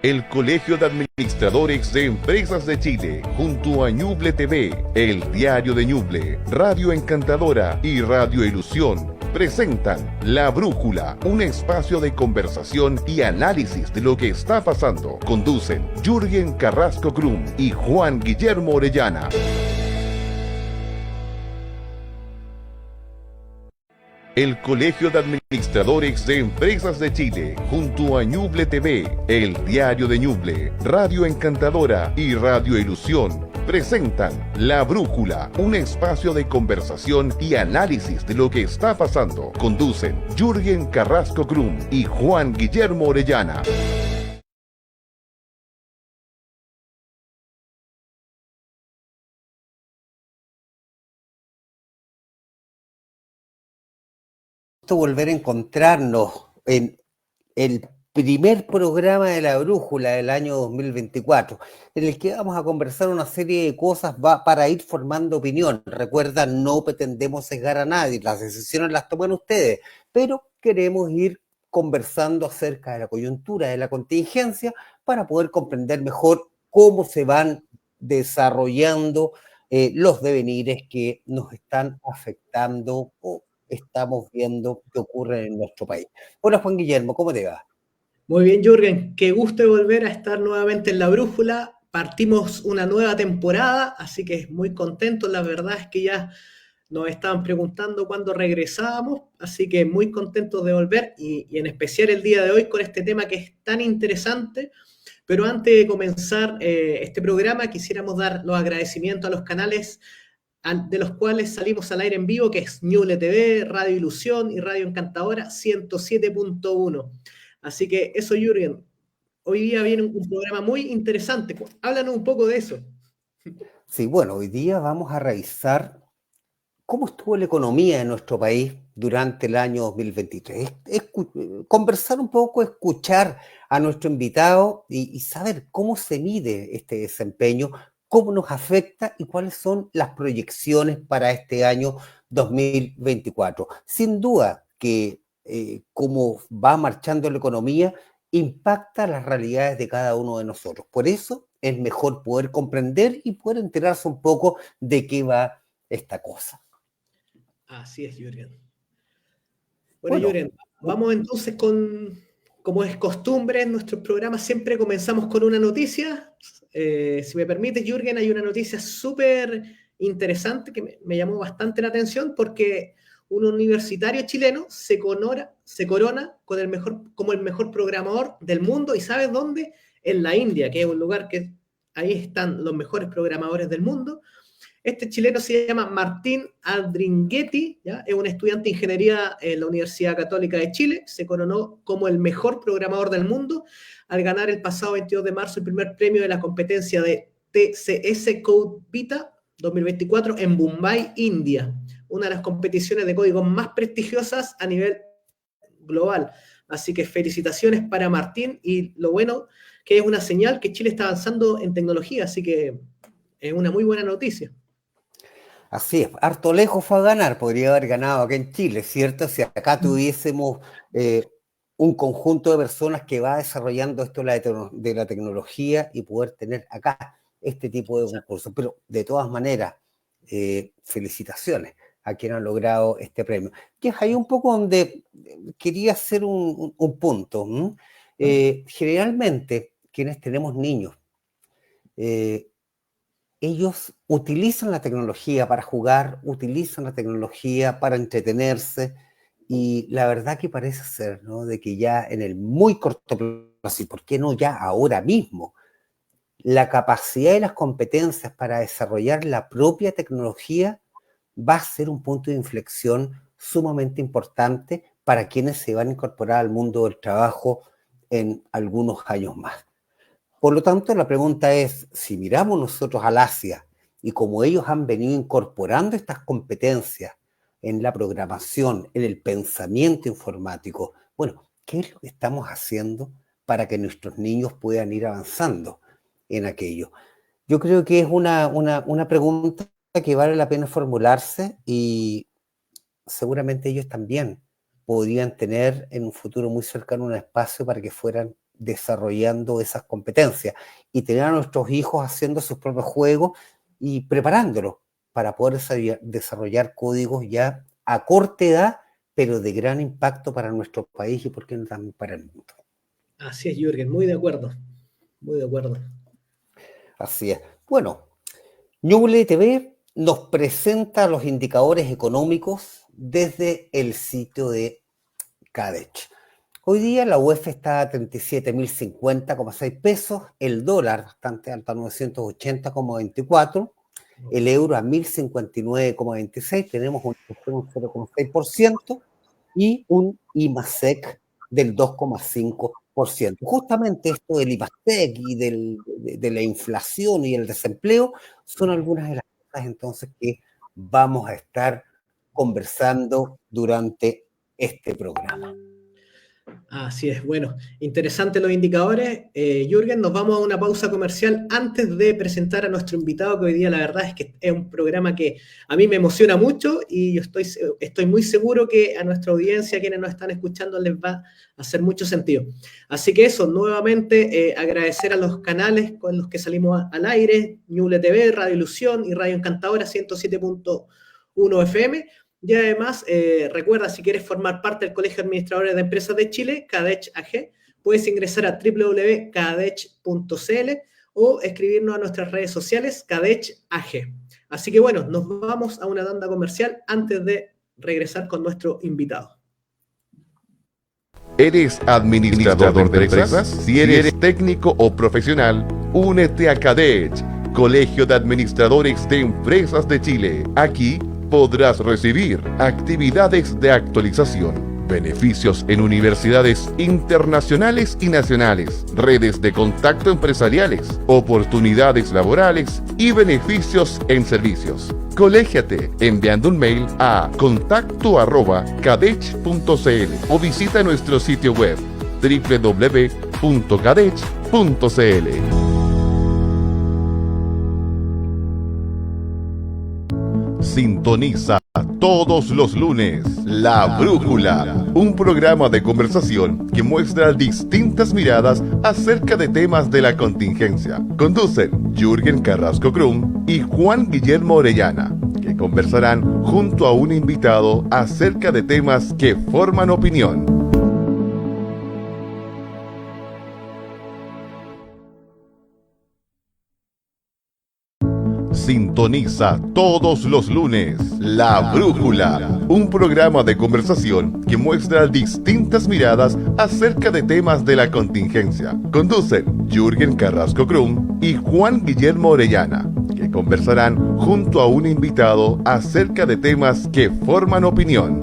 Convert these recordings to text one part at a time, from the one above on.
El Colegio de Administradores de Empresas de Chile, junto a Ñuble TV, El Diario de Ñuble, Radio Encantadora y Radio Ilusión, presentan La Brújula, un espacio de conversación y análisis de lo que está pasando. Conducen Jürgen Carrasco Krum y Juan Guillermo Orellana. El Colegio de Administradores de Empresas de Chile, junto a Ñuble TV, El Diario de Ñuble, Radio Encantadora y Radio Ilusión, presentan La Brújula, un espacio de conversación y análisis de lo que está pasando. Conducen Jürgen Carrasco Krum y Juan Guillermo Orellana. Volver a encontrarnos en el primer programa de La Brújula del año 2024, en el que vamos a conversar una serie de cosas para ir formando opinión. Recuerda, no pretendemos sesgar a nadie, las decisiones las toman ustedes, pero queremos ir conversando acerca de la coyuntura, de la contingencia, para poder comprender mejor cómo se van desarrollando los devenires que nos están afectando o estamos viendo que ocurre en nuestro país. Hola Juan Guillermo, ¿cómo te va? Muy bien, Jürgen, qué gusto de volver a estar nuevamente en La Brújula. Partimos una nueva temporada, así que muy contentos. La verdad es que ya nos estaban preguntando cuándo regresábamos, así que muy contentos de volver y en especial el día de hoy con este tema que es tan interesante. Pero antes de comenzar este programa, quisiéramos dar los agradecimientos a los canales de los cuales salimos al aire en vivo, que es Ñuble TV, Radio Ilusión y Radio Encantadora 107.1. Así que eso, Jürgen, hoy día viene un programa muy interesante. Háblanos un poco de eso. Sí, bueno, hoy día vamos a revisar cómo estuvo la economía de nuestro país durante el año 2023. Conversar un poco, escuchar a nuestro invitado y saber cómo se mide este desempeño, cómo nos afecta y cuáles son las proyecciones para este año 2024. Sin duda que cómo va marchando la economía impacta las realidades de cada uno de nosotros. Por eso es mejor poder comprender y poder enterarse un poco de qué va esta cosa. Así es, Jürgen. Bueno, Bueno, Jürgen, vamos entonces como es costumbre en nuestros programas, siempre comenzamos con una noticia. Si me permite, Jürgen, hay una noticia súper interesante que me llamó bastante la atención porque un universitario chileno se corona con como el mejor programador del mundo. ¿Y sabes dónde? En la India, que es un lugar que ahí están los mejores programadores del mundo. Este chileno se llama Martín Adringuetti, ¿ya? Es un estudiante de ingeniería en la Universidad Católica de Chile, se coronó como el mejor programador del mundo al ganar el pasado 22 de marzo el primer premio de la competencia de TCS Code Vita 2024 en Mumbai, India, una de las competiciones de código más prestigiosas a nivel global. Así que felicitaciones para Martín y lo bueno que es una señal que Chile está avanzando en tecnología, así que es una muy buena noticia. así es, harto lejos fue a ganar, podría haber ganado acá en Chile, ¿cierto? Si acá tuviésemos un conjunto de personas que va desarrollando esto de la tecnología y poder tener acá este tipo de concursos. Pero de todas maneras, felicitaciones a quienes han logrado este premio. Que es ahí un poco donde quería hacer un punto. Generalmente, quienes tenemos niños, ellos utilizan la tecnología para jugar, utilizan la tecnología para entretenerse, y la verdad que parece ser, ¿no?, de que ya en el muy corto plazo, y por qué no ya ahora mismo, la capacidad y las competencias para desarrollar la propia tecnología va a ser un punto de inflexión sumamente importante para quienes se van a incorporar al mundo del trabajo en algunos años más. Por lo tanto, la pregunta es, si miramos nosotros al Asia y como ellos han venido incorporando estas competencias en la programación, en el pensamiento informático, bueno, ¿qué es lo que estamos haciendo para que nuestros niños puedan ir avanzando en aquello? Yo creo que es una pregunta que vale la pena formularse, y seguramente ellos también podrían tener en un futuro muy cercano un espacio para que fueran desarrollando esas competencias y tener a nuestros hijos haciendo sus propios juegos y preparándolos para poder desarrollar códigos ya a corta edad, pero de gran impacto para nuestro país y por qué no también para el mundo. Así es, Jürgen, muy de acuerdo, muy de acuerdo. Así es. Bueno, Ñuble TV nos presenta los indicadores económicos desde el sitio de Kadech. Hoy día la UEF está a 37.050,6 pesos, el dólar bastante alto a 980,24, el euro a 1.059,26, tenemos un 0,6% y un IMASEC del 2,5%. Justamente esto del IMASEC y de la inflación y el desempleo son algunas de las cosas entonces que vamos a estar conversando durante este programa. Así es, bueno, interesantes los indicadores. Jürgen, nos vamos a una pausa comercial antes de presentar a nuestro invitado, que hoy día la verdad es que es un programa que a mí me emociona mucho y yo estoy muy seguro que a nuestra audiencia, quienes nos están escuchando, les va a hacer mucho sentido. Así que eso, nuevamente agradecer a los canales con los que salimos al aire, Ñuble TV, Radio Ilusión y Radio Encantadora 107.1 FM. Y además, recuerda, si quieres formar parte del Colegio de Administradores de Empresas de Chile, Kadech AG, puedes ingresar a www.kadech.cl o escribirnos a nuestras redes sociales, Kadech AG. Así que bueno, nos vamos a una tanda comercial antes de regresar con nuestro invitado. ¿Eres administrador de empresas? Si eres técnico o profesional, únete a Kadech, Colegio de Administradores de Empresas de Chile. Aquí podrás recibir actividades de actualización, beneficios en universidades internacionales y nacionales, redes de contacto empresariales, oportunidades laborales y beneficios en servicios. Colégiate enviando un mail a contacto@kadech.cl o visita nuestro sitio web www.kadech.cl. Sintoniza todos los lunes La Brújula, un programa de conversación que muestra distintas miradas acerca de temas de la contingencia. Conducen Jürgen Carrasco Krum y Juan Guillermo Orellana, que conversarán junto a un invitado acerca de temas que forman opinión. Sintoniza todos los lunes La Brújula, un programa de conversación que muestra distintas miradas acerca de temas de la contingencia. Conducen Jürgen Carrasco Krum y Juan Guillermo Orellana, que conversarán junto a un invitado acerca de temas que forman opinión.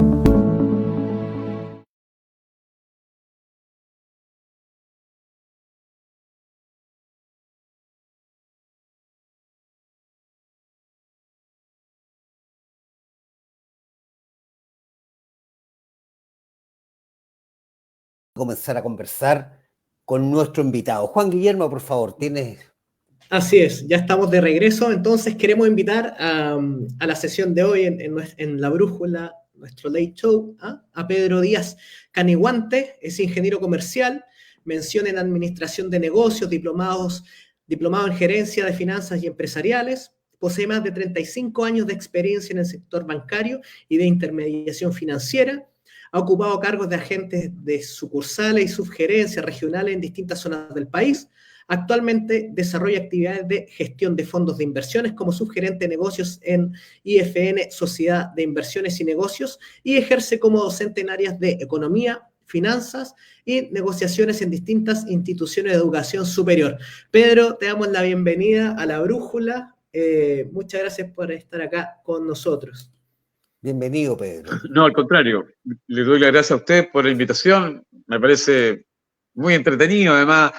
Comenzar a conversar con nuestro invitado. Juan Guillermo, por favor, tienes... Así es, ya estamos de regreso, entonces queremos invitar a la sesión de hoy en La Brújula, nuestro late show, a Pedro Díaz Caniguante, es ingeniero comercial, mención en administración de negocios, diplomado en gerencia de finanzas y empresariales, posee más de 35 años de experiencia en el sector bancario y de intermediación financiera. Ha ocupado cargos de agentes de sucursales y subgerencias regionales en distintas zonas del país. Actualmente desarrolla actividades de gestión de fondos de inversiones como subgerente de negocios en IFN, Sociedad de Inversiones y Negocios, y ejerce como docente en áreas de economía, finanzas y negociaciones en distintas instituciones de educación superior. Pedro, te damos la bienvenida a La Brújula. Muchas gracias por estar acá con nosotros. Bienvenido, Pedro. No, al contrario, le doy las gracias a usted por la invitación. Me parece muy entretenido, además,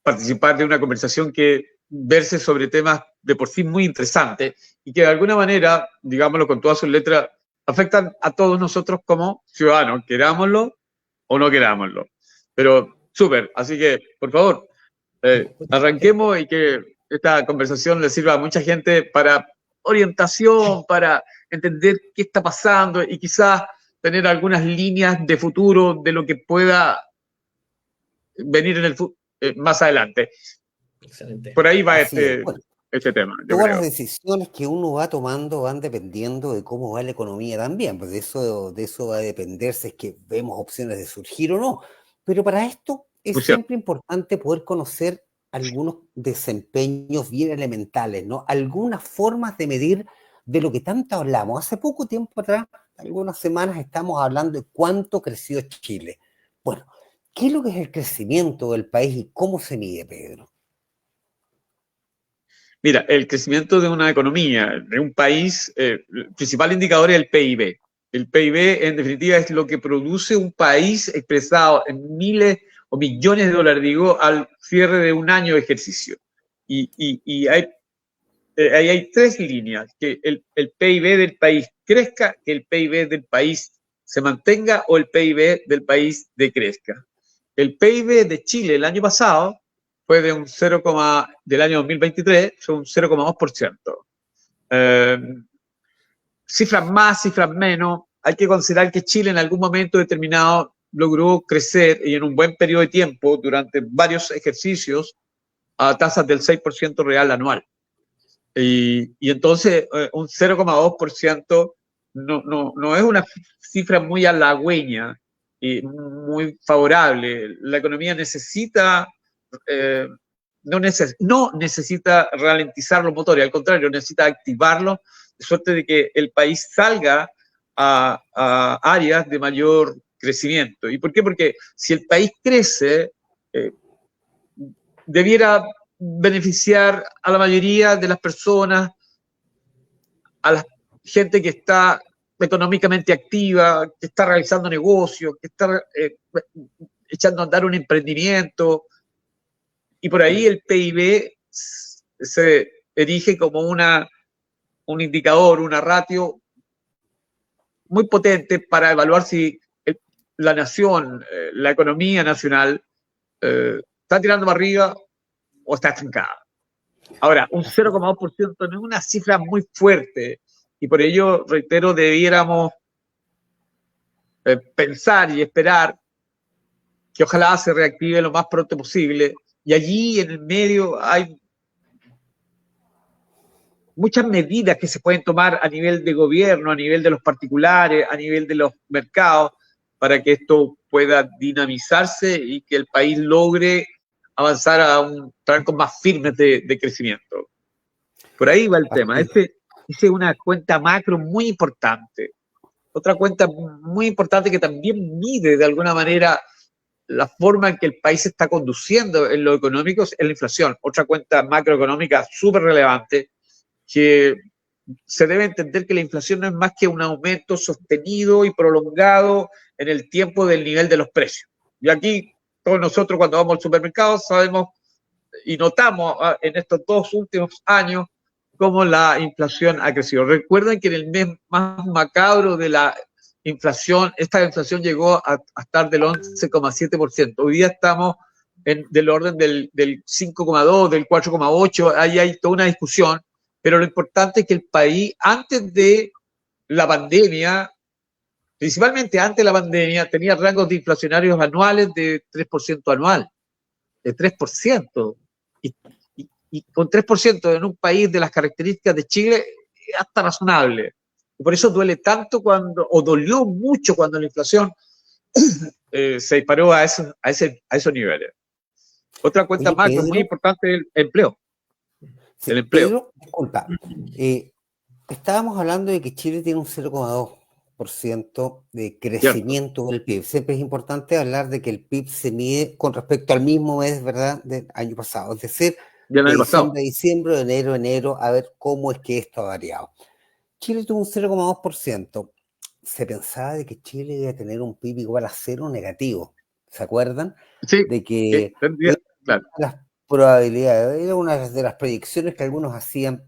participar de una conversación que verse sobre temas de por sí muy interesantes y que de alguna manera, digámoslo con todas sus letras, afectan a todos nosotros como ciudadanos, querámoslo o no querámoslo. Pero súper, así que, por favor, arranquemos y que esta conversación le sirva a mucha gente para orientación, para entender qué está pasando y quizás tener algunas líneas de futuro de lo que pueda venir más adelante. Excelente. Por ahí va Así es. este, Bueno, este tema, yo todas las creo. decisiones que uno va tomando van dependiendo de cómo va la economía también, pues de eso va a depender si es que vemos opciones de surgir o no. Pero para esto es Muy cierto. siempre importante poder conocer algunos desempeños bien elementales, ¿no? Algunas formas de medir de lo que tanto hablamos. Hace poco tiempo atrás, algunas semanas, estamos hablando de cuánto creció Chile. Bueno, ¿qué es lo que es el crecimiento del país y cómo se mide, Pedro? Mira, el crecimiento de una economía, de un país, el principal indicador es el PIB. El PIB, en definitiva, es lo que produce un país expresado en miles o millones de dólares, digo, al cierre de un año de ejercicio. Y ahí hay tres líneas, que el PIB del país crezca, que el PIB del país se mantenga o el PIB del país decrezca. El PIB de Chile el año pasado fue de un 0, del año 2023, fue un 0,2%. Cifras más, cifras menos. Hay que considerar que Chile en algún momento determinado logró crecer y en un buen periodo de tiempo, durante varios ejercicios, a tasas del 6% real anual. Y entonces un 0,2% no es una cifra muy halagüeña y muy favorable. La economía necesita, no necesita ralentizar los motores, al contrario, necesita activarlos, de suerte de que el país salga a áreas de mayor crecimiento. ¿Y por qué? Porque si el país crece, debiera beneficiar a la mayoría de las personas, a la gente que está económicamente activa, que está realizando negocios, que está echando a andar un emprendimiento, y por ahí el PIB se erige como un indicador, una ratio muy potente para evaluar si la nación, la economía nacional, está tirando para arriba o está estancada. Ahora, un 0,2% no es una cifra muy fuerte y por ello, reitero, debiéramos pensar y esperar que ojalá se reactive lo más pronto posible. Y allí en el medio hay muchas medidas que se pueden tomar a nivel de gobierno, a nivel de los particulares, a nivel de los mercados, para que esto pueda dinamizarse y que el país logre avanzar a un trancos más firmes de crecimiento. Por ahí va el tema. Esa es una cuenta macro muy importante. Otra cuenta muy importante que también mide de alguna manera la forma en que el país se está conduciendo en lo económico es la inflación. Otra cuenta macroeconómica súper relevante, que se debe entender que la inflación no es más que un aumento sostenido y prolongado en el tiempo del nivel de los precios. Y aquí todos nosotros cuando vamos al supermercado sabemos y notamos en estos 2 últimos años cómo la inflación ha crecido. Recuerden que en el mes más macabro de la inflación, esta inflación llegó a estar del 11,7%. Hoy día estamos del orden del 5,2, del 4,8, ahí hay toda una discusión, pero lo importante es que el país, antes de la pandemia, principalmente antes de la pandemia, tenía rangos de inflacionarios anuales de 3% anual, de 3%. Y con 3% en un país de las características de Chile es hasta razonable. Y por eso duele tanto o dolió mucho cuando la inflación se disparó a esos niveles. Otra cuenta Oye, macro muy importante es el empleo. Sí, El empleo. Pedro, disculpa. Estábamos hablando de que Chile tiene un 0,2% de crecimiento del PIB. Siempre es importante hablar de que el PIB se mide con respecto al mismo mes, ¿verdad?, del año pasado. Es decir, Del de año pasado. diciembre a diciembre, de enero a enero, a ver cómo es que esto ha variado. Chile tuvo un 0,2%. Se pensaba de que Chile iba a tener un PIB igual a cero negativo. ¿Se acuerdan? Sí, De que claro. las probabilidades, era una de las predicciones que algunos hacían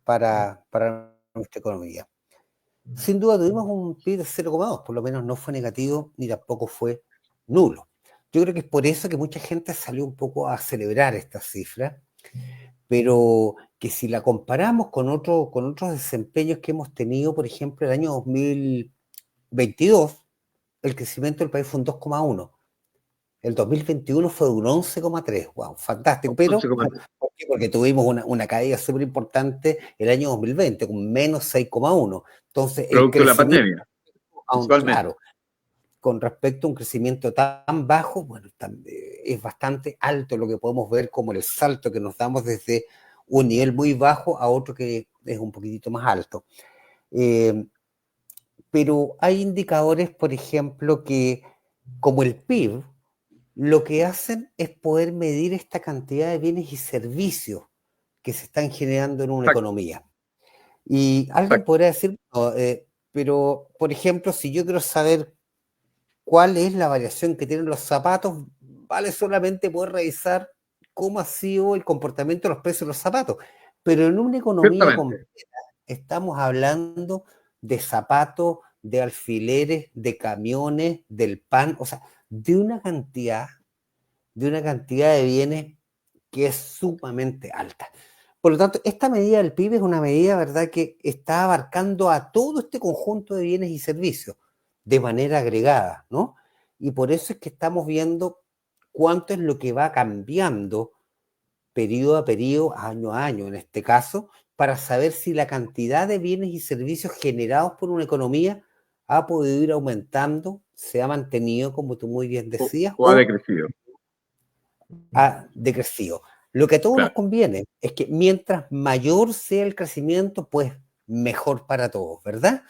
para nuestra economía. Sin duda tuvimos un PIB de 0,2, por lo menos no fue negativo ni tampoco fue nulo. Yo creo que es por eso que mucha gente salió un poco a celebrar esta cifra, pero que si la comparamos con otros desempeños que hemos tenido, por ejemplo, el año 2022, el crecimiento del país fue un 2,1. El 2021 fue de un 11,3, wow, fantástico, pero 11,3. ¿por qué? Porque tuvimos una caída súper importante el año 2020, con menos 6,1. Entonces, el Producto de la crecimiento, pandemia, principalmente. claro, con respecto a un crecimiento tan bajo, bueno, es bastante alto lo que podemos ver como el salto que nos damos desde un nivel muy bajo a otro que es un poquitito más alto. Pero hay indicadores, por ejemplo, que como el PIB, lo que hacen es poder medir esta cantidad de bienes y servicios que se están generando en una Exacto, economía. Y alguien exacto. podrá decir, "No, pero, por ejemplo, si yo quiero saber cuál es la variación que tienen los zapatos, vale solamente poder revisar cómo ha sido el comportamiento de los precios de los zapatos. Pero en una economía Ciertamente. completa estamos hablando de zapatos, de alfileres, de camiones, del pan, o sea, de una cantidad de bienes que es sumamente alta. Por lo tanto, esta medida del PIB es una medida, ¿verdad?, que está abarcando a todo este conjunto de bienes y servicios de manera agregada, ¿no? Y por eso es que estamos viendo cuánto es lo que va cambiando periodo a periodo, año a año en este caso, para saber si la cantidad de bienes y servicios generados por una economía ha podido ir aumentando, se ha mantenido, como tú muy bien decías, O ha o decrecido, ha decrecido. Lo que a todos nos claro. conviene es que mientras mayor sea el crecimiento, pues mejor para todos, ¿verdad?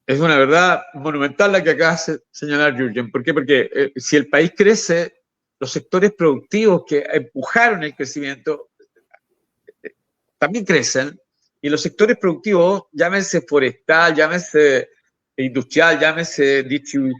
Es una verdad monumental la que acabas de señalar, Jürgen. ¿Por qué? Porque si el país crece, los sectores productivos que empujaron el crecimiento también crecen, y los sectores productivos, llámese forestal, llámese industrial, llámese de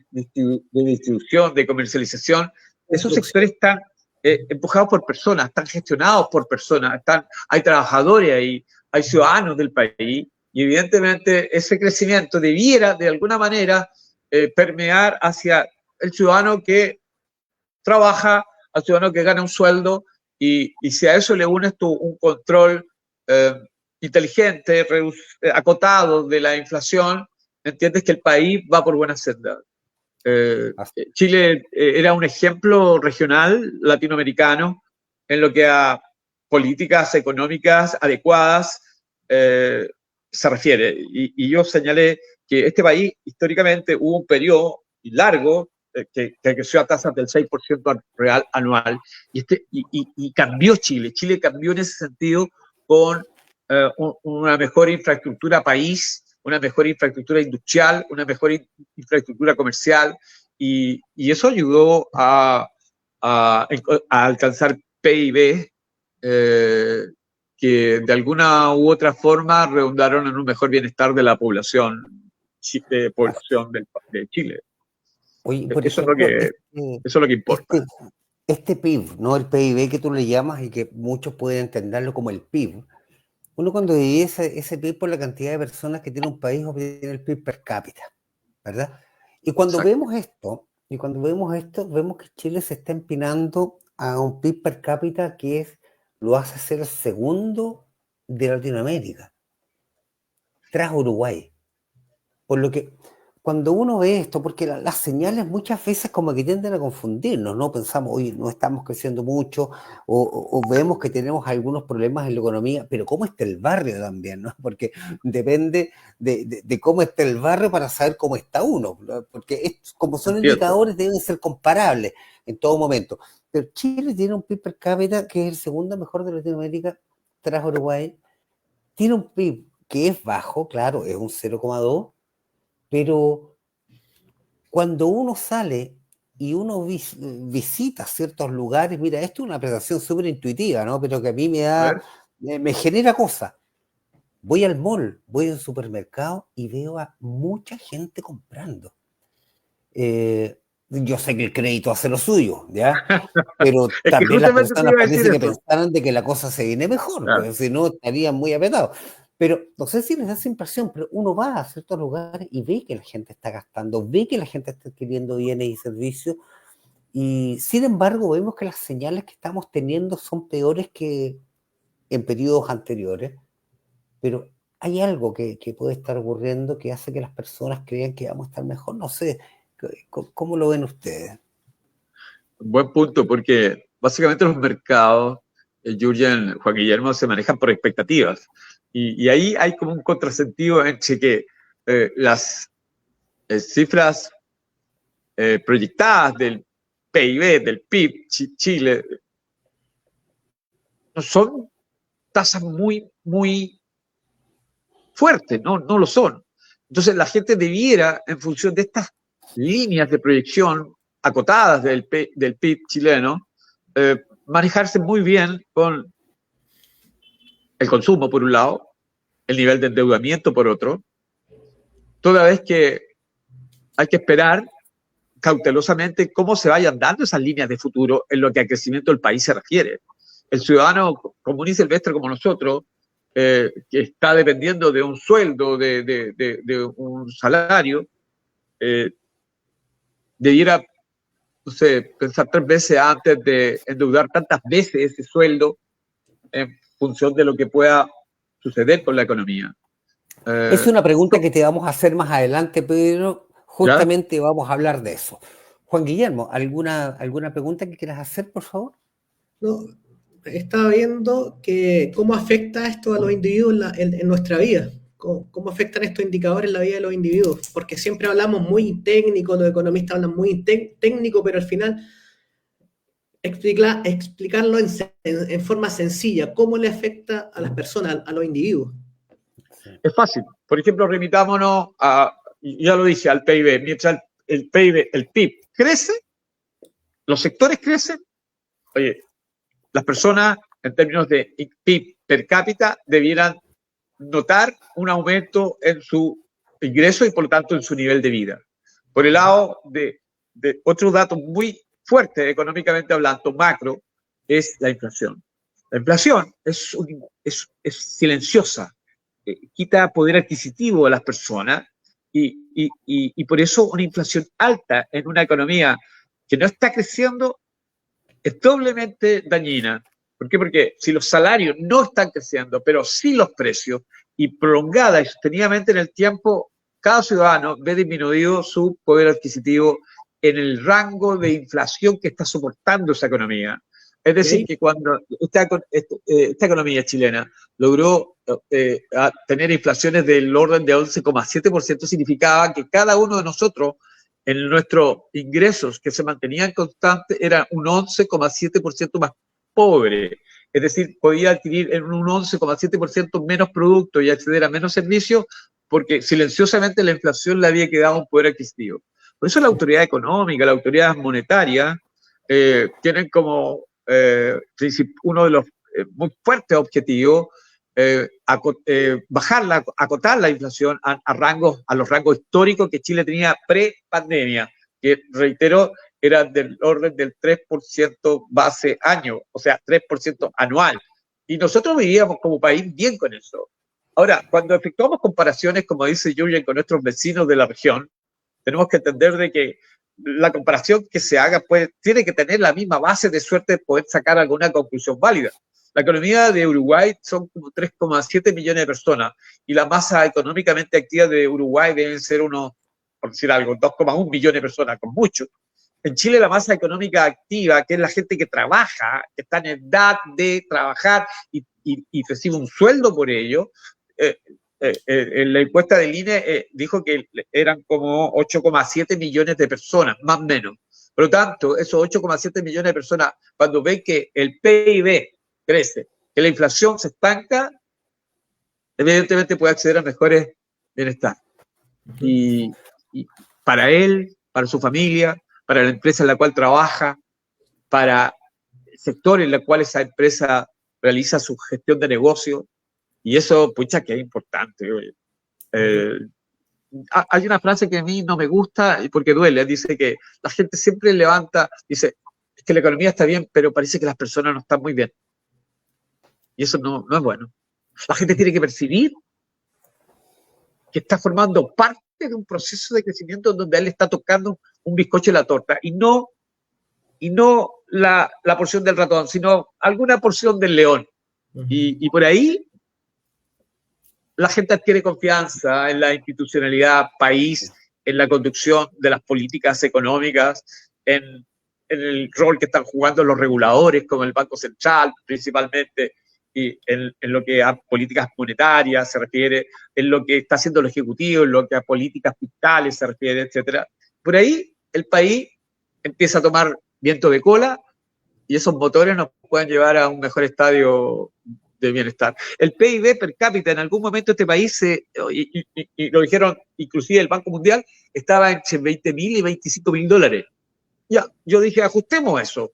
distribución, de comercialización, esos sectores están empujados por personas, están gestionados por personas, hay trabajadores ahí, hay ciudadanos del país, y evidentemente ese crecimiento debiera de alguna manera permear hacia el ciudadano que trabaja, al ciudadano que gana un sueldo, y si a eso le unes tú un control eh, inteligente, acotado de la inflación, entiendes que el país va por buena senda. Chile era un ejemplo regional latinoamericano en lo que a políticas económicas adecuadas se refiere. Y yo señalé que este país históricamente hubo un periodo largo que creció a tasas del 6% real anual y cambió Chile. Chile cambió en ese sentido con una mejor infraestructura país, una mejor infraestructura industrial, una mejor infraestructura comercial, y eso ayudó a alcanzar PIB que de alguna u otra forma redundaron en un mejor bienestar de la población, de Chile. Oye, por Eso es lo ejemplo, que, eso es lo que importa. este PIB, ¿no? El PIB que tú le llamas y que muchos pueden entenderlo como el PIB. Uno cuando divide ese PIB por la cantidad de personas que tiene un país, obtiene el PIB per cápita, ¿verdad? Y cuando Exacto. vemos esto, vemos que Chile se está empinando a un PIB per cápita lo hace ser el segundo de Latinoamérica, tras Uruguay. Por lo que cuando uno ve esto, porque las señales muchas veces como que tienden a confundirnos, ¿no? Pensamos, oye, no estamos creciendo mucho, o vemos que tenemos algunos problemas en la economía, pero cómo está el barrio también, ¿no? Porque depende de cómo está el barrio para saber cómo está uno, ¿no? Porque como son Cierto. indicadores deben ser comparables en todo momento. Pero Chile tiene un PIB per cápita que es el segundo mejor de Latinoamérica tras Uruguay, tiene un PIB que es bajo, claro, es un 0,2, pero cuando uno sale y uno visita ciertos lugares, mira, esto es una apreciación súper intuitiva, ¿no? Pero que a mí A ver, me genera cosas. Voy al mall, voy al supermercado y veo a mucha gente comprando. Yo sé que el crédito hace lo suyo, ¿ya? Pero es que también las justamente te personas iba a decir parece que eso. pensaran de que la cosa se viene mejor, Claro, pues, si no estarían muy apretados. Pero no sé si les da esa impresión, pero uno va a ciertos lugares y ve que la gente está gastando, ve que la gente está adquiriendo bienes y servicios, y sin embargo vemos que las señales que estamos teniendo son peores que en periodos anteriores, pero hay algo que puede estar ocurriendo que hace que las personas crean que vamos a estar mejor, no sé. ¿Cómo lo ven ustedes? Buen punto, porque básicamente los mercados, Julian, Juan Guillermo, se manejan por expectativas. Y ahí hay como un contrasentido entre que las cifras proyectadas del PIB, del PIB, Chile, no son tasas muy, muy fuertes, no lo son. Entonces la gente debiera, en función de estas líneas de proyección acotadas del PIB chileno, manejarse muy bien con el consumo, por un lado, el nivel de endeudamiento, por otro, toda vez que hay que esperar cautelosamente cómo se vayan dando esas líneas de futuro en lo que al crecimiento del país se refiere. El ciudadano común y silvestre como nosotros, que está dependiendo de un sueldo, de un salario, debiera, no sé, pensar 3 veces antes de endeudar tantas veces ese sueldo en función de lo que pueda suceder con la economía. Es una pregunta que te vamos a hacer más adelante, pero justamente vamos a hablar de eso. Juan Guillermo, ¿alguna pregunta que quieras hacer, por favor? No, estaba viendo que cómo afecta esto a los individuos en nuestra vida. ¿Cómo afectan estos indicadores en la vida de los individuos? Porque siempre hablamos muy técnico, los economistas hablan muy técnico, pero al final explicarlo en forma sencilla, cómo le afecta a las personas, a los individuos. Es fácil. Por ejemplo, remitámonos a, ya lo dije, al PIB. Mientras el PIB, el PIB crece, los sectores crecen, oye, las personas en términos de PIB per cápita debieran notar un aumento en su ingreso y por lo tanto en su nivel de vida. Por el lado de otro dato muy fuerte económicamente hablando, macro, es la inflación. La inflación es silenciosa, quita poder adquisitivo a las personas y por eso una inflación alta en una economía que no está creciendo es doblemente dañina. ¿Por qué? Porque si los salarios no están creciendo, pero sí los precios, y prolongada y sostenidamente en el tiempo, cada ciudadano ve disminuido su poder adquisitivo en el rango de inflación que está soportando esa economía. Es decir, que cuando esta economía chilena logró tener inflaciones del orden de 11,7%, significaba que cada uno de nosotros, en nuestros ingresos que se mantenían constantes, era un 11,7% más pobre. Es decir, podía adquirir en un 11,7% menos productos y acceder a menos servicios porque silenciosamente la inflación le había quedado un poder adquisitivo. Por eso la autoridad económica, la autoridad monetaria, tienen como uno de los muy fuertes objetivos acotar la inflación a los rangos históricos que Chile tenía pre-pandemia, que reitero, era del orden del 3% base año, o sea, 3% anual. Y nosotros vivíamos como país bien con eso. Ahora, cuando efectuamos comparaciones, como dice Julian, con nuestros vecinos de la región, tenemos que entender de que la comparación que se haga tiene que tener la misma base de suerte de poder sacar alguna conclusión válida. La economía de Uruguay son como 3,7 millones de personas y la masa económicamente activa de Uruguay deben ser unos, por decir algo, 2,1 millones de personas, con mucho. En Chile la masa económica activa, que es la gente que trabaja, que está en edad de trabajar y recibe un sueldo por ello, en la encuesta del INE dijo que eran como 8,7 millones de personas, más o menos. Por lo tanto, esos 8,7 millones de personas, cuando ven que el PIB crece, que la inflación se estanca, evidentemente puede acceder a mejores bienestar. Y para él, para su familia, para la empresa en la cual trabaja, para el sector en el cual esa empresa realiza su gestión de negocio, y eso, pucha, que es importante. Hay una frase que a mí no me gusta porque duele, dice que la gente siempre levanta, dice, es que la economía está bien, pero parece que las personas no están muy bien. Y eso no es bueno. La gente tiene que percibir que está formando parte de un proceso de crecimiento donde a él le está tocando un bizcocho en la torta, y no la porción del ratón, sino alguna porción del león. Y por ahí la gente adquiere confianza en la institucionalidad país en la conducción de las políticas económicas, en el rol que están jugando los reguladores, como el Banco Central principalmente, y en lo que a políticas monetarias se refiere, en lo que está haciendo el Ejecutivo, en lo que a políticas fiscales se refiere, etcétera. Por ahí el país empieza a tomar viento de cola y esos motores nos pueden llevar a un mejor estadio de bienestar. El PIB per cápita, en algún momento este país, y lo dijeron inclusive el Banco Mundial, estaba entre 20.000 y 25.000 dólares. Ya, yo dije, ajustemos eso,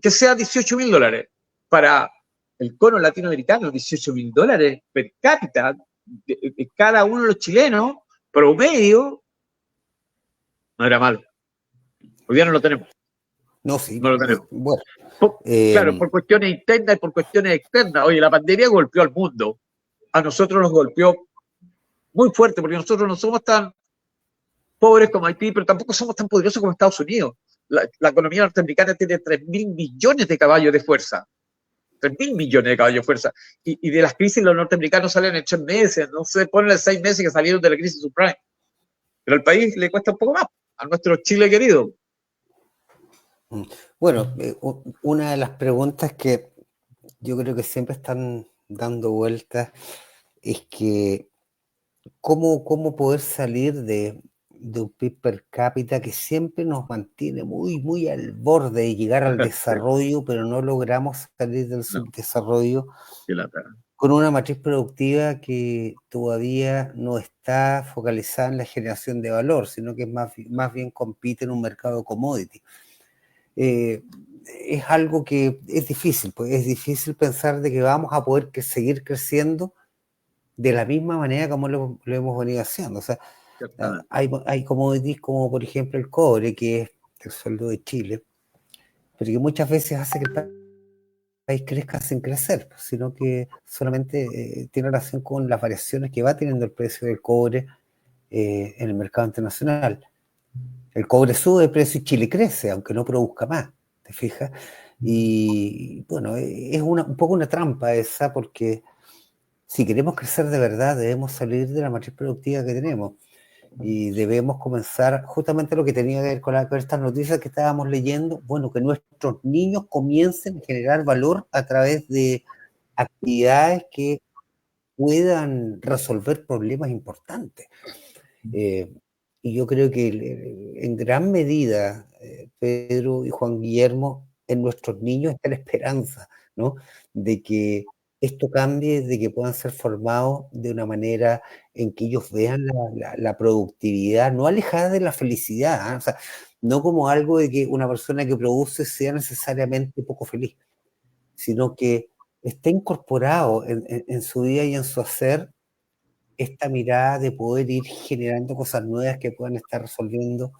que sea 18.000 dólares. Para el cono latinoamericano, 18.000 dólares per cápita, de cada uno de los chilenos, promedio, no era mal. Hoy día no lo tenemos. No, sí. No lo tenemos. Bueno, Claro, por cuestiones internas y por cuestiones externas. Oye, la pandemia golpeó al mundo. A nosotros nos golpeó muy fuerte, porque nosotros no somos tan pobres como Haití, pero tampoco somos tan poderosos como Estados Unidos. La economía norteamericana tiene 3.000 millones de caballos de fuerza. 3.000 millones de caballos de fuerza. Y de las crisis los norteamericanos salen en 3 meses, no se ponen en 6 meses que salieron de la crisis subprime. Pero al país le cuesta un poco más, a nuestro Chile querido. bueno, una de las preguntas que yo creo que siempre están dando vueltas es que cómo poder salir de un PIB per cápita que siempre nos mantiene muy al borde de llegar al desarrollo, pero no logramos salir del subdesarrollo, con una matriz productiva que todavía no está focalizada en la generación de valor, sino que más bien compite en un mercado commodity. Es algo que es difícil, pues es difícil pensar de que vamos a poder seguir creciendo de la misma manera como lo hemos venido haciendo. O sea, hay commodities como por ejemplo el cobre, que es el sueldo de Chile, pero que muchas veces hace que el país crezca sin crecer, sino que solamente tiene relación con las variaciones que va teniendo el precio del cobre en el mercado internacional. El cobre sube de precio y Chile crece, aunque no produzca más, ¿te fijas? Y bueno, es un poco una trampa esa, porque si queremos crecer de verdad, debemos salir de la matriz productiva que tenemos y debemos comenzar justamente lo que tenía que ver con estas noticias que estábamos leyendo, bueno, que nuestros niños comiencen a generar valor a través de actividades que puedan resolver problemas importantes. Y yo creo que en gran medida, Pedro y Juan Guillermo, en nuestros niños está la esperanza, ¿no? De que esto cambie, de que puedan ser formados de una manera en que ellos vean la productividad, no alejada de la felicidad, ¿eh? O sea, no como algo de que una persona que produce sea necesariamente poco feliz, sino que esté incorporado en su vida y en su hacer esta mirada de poder ir generando cosas nuevas que puedan estar resolviendo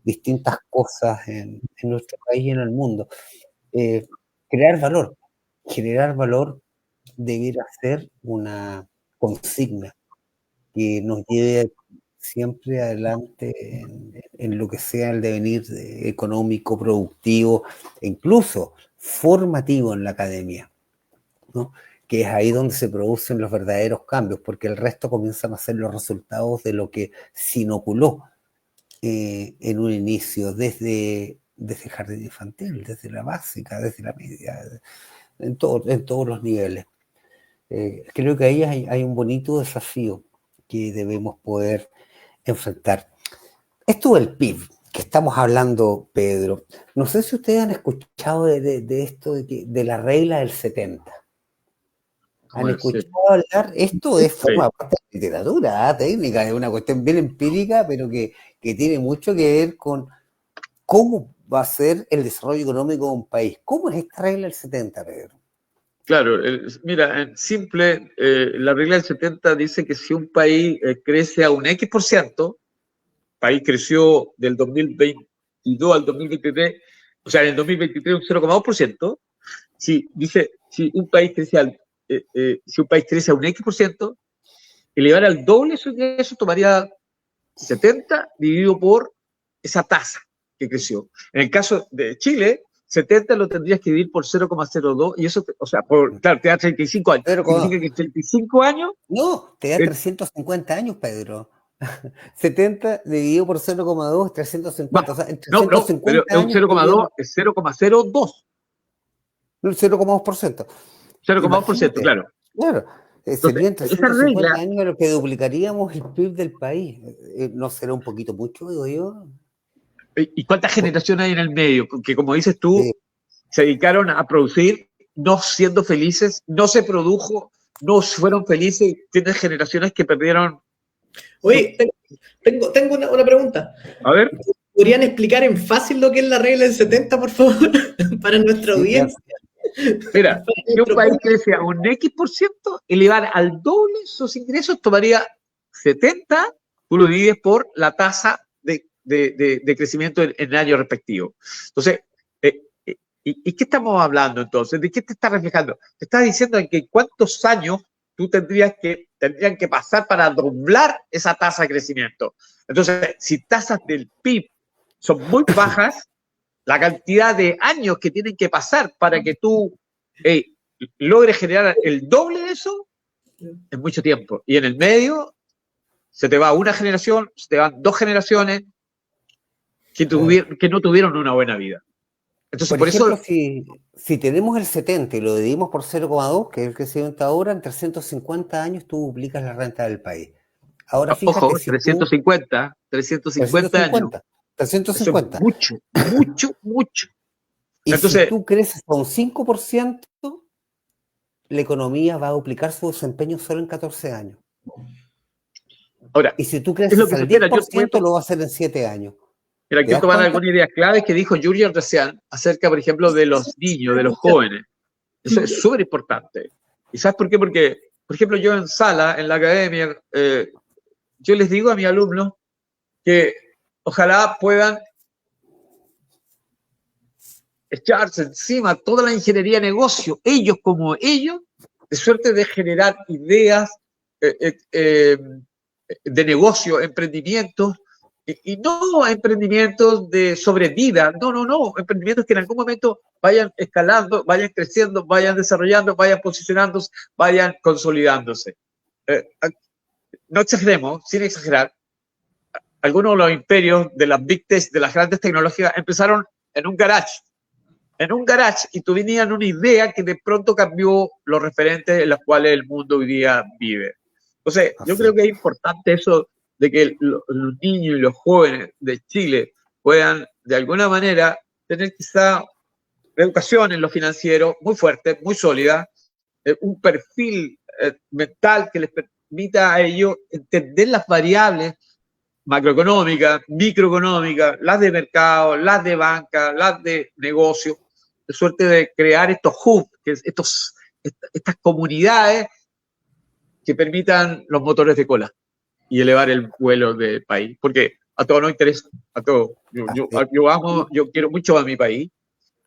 distintas cosas en nuestro país y en el mundo. Generar valor debiera ser una consigna que nos lleve siempre adelante en lo que sea el devenir económico, productivo, e incluso formativo en la academia, ¿no? Que es ahí donde se producen los verdaderos cambios, porque el resto comienzan a ser los resultados de lo que se inoculó en un inicio, desde el jardín infantil, desde la básica, desde la media, en todos los niveles. Creo que ahí hay un bonito desafío que debemos poder enfrentar. Esto del PIB, que estamos hablando, Pedro, no sé si ustedes han escuchado de esto, de la regla del 70. ¿Han escuchado hablar? Esto forma parte de la literatura técnica, es una cuestión bien empírica, pero que tiene mucho que ver con cómo va a ser el desarrollo económico de un país. ¿Cómo es esta regla del 70, Pedro? Claro, mira, en simple, la regla del 70 dice que si un país crece a un X%, el país creció del 2022 al 2023, o sea, en el 2023 un 0,2%, si un país crece a un X%, elevar al doble su ingreso tomaría 70 dividido por esa tasa que creció. En el caso de Chile, 70 lo tendrías que dividir por 0,02 y eso, claro, te da 35 años. ¿Significa que 35 años? No, te da 350 años, Pedro. 70 dividido por 0,2 es 350. O sea, en No, pero 350 es un años 0,2, es 0,02. el 0,2%. 0,2%, Imagínate, claro. claro, Entonces, serían esa 350 regla, años a lo que duplicaríamos el PIB del país. ¿No será un poquito mucho, digo yo? ¿y cuántas generaciones hay en el medio? Que como dices tú, Sí. se dedicaron a producir, no siendo felices, no se produjo, no fueron felices, tienes generaciones que perdieron. Oye, tengo una pregunta. A ver, ¿Podrían explicar en fácil lo que es la regla del 70, por favor? Para nuestra Sí, claro. audiencia. mira, Para si un nuestro país público. crece a un X%, elevar al doble sus ingresos tomaría 70, tú lo divides por la tasa de crecimiento en el año respectivo. Entonces, ¿y qué estamos hablando entonces? ¿De qué te está reflejando? Te estás diciendo que cuántos años tú tendrían que pasar para doblar esa tasa de crecimiento. Entonces, si tasas del PIB son muy bajas, la cantidad de años que tienen que pasar para que tú logres generar el doble de eso es mucho tiempo. Y en el medio se te va una generación, se te van 2 generaciones que no tuvieron una buena vida. Entonces, Por por ejemplo, eso, si tenemos el 70 y lo dividimos por 0,2, que es el crecimiento ahora, en 350 años tú duplicas la renta del país. Ahora fíjate ojo, si tú... 350 años. 350, Eso es 350. mucho, mucho, mucho. Y si Entonces, tú creces a un 5%, la economía va a duplicar su desempeño solo en 14 años. ahora, Y si tú es lo creces que se al espera. 10%, lo va a hacer en 7 años. Mira, ¿Te quiero das tomar cuenta? algunas ideas claves que dijo Jurgen recién acerca, por ejemplo, de los niños, de los jóvenes. Eso es súper importante. ¿Y sabes por qué? Porque, por ejemplo, yo en sala, en la academia, yo les digo a mis alumnos que ojalá puedan echarse encima toda la ingeniería de negocio, ellos como ellos, de suerte de generar ideas de negocio, emprendimientos, y no emprendimientos de sobrevida, no, emprendimientos que en algún momento vayan escalando, vayan creciendo, vayan desarrollando, vayan posicionándose, vayan consolidándose. No exageremos, sin exagerar, algunos de los imperios de las big tech, de las grandes tecnologías, empezaron en un garage y tenían una idea que de pronto cambió los referentes en los cuales el mundo hoy día vive. Entonces, yo creo que es importante eso de que los niños y los jóvenes de Chile puedan de alguna manera tener quizá educación en lo financiero muy fuerte, muy sólida, un perfil mental que les permita a ellos entender las variables macroeconómicas, microeconómicas, las de mercado, las de banca, las de negocio, de suerte de crear estos hubs, estas comunidades que permitan los motores de cola y elevar el vuelo del país, porque a todos nos interesa, a todos. Yo quiero mucho a mi país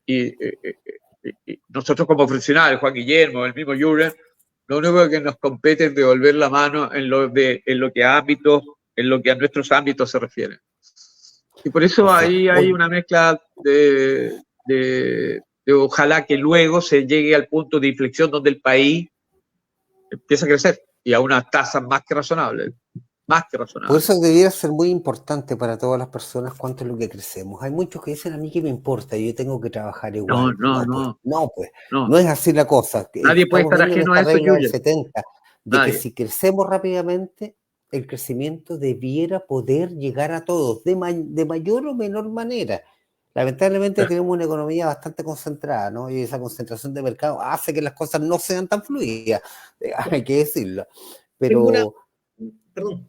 y nosotros como profesionales, Juan Guillermo, el mismo Jurgen, lo único que nos compete es devolver la mano en lo que a nuestros ámbitos se refiere. Y por eso ahí hay una mezcla de ojalá que luego se llegue al punto de inflexión donde el país empieza a crecer y a unas tasas más que razonables. Por eso debiera ser muy importante para todas las personas cuánto es lo que crecemos. Hay muchos que dicen a mí que me importa, yo tengo que trabajar igual. No es así la cosa. Nadie puede estar ajeno a eso, regla del Jurgen. 70, de que si crecemos rápidamente, el crecimiento debiera poder llegar a todos, de mayor o menor manera. Lamentablemente tenemos una economía bastante concentrada, ¿no? Y esa concentración de mercado hace que las cosas no sean tan fluidas, hay que decirlo. Pero... Perdón.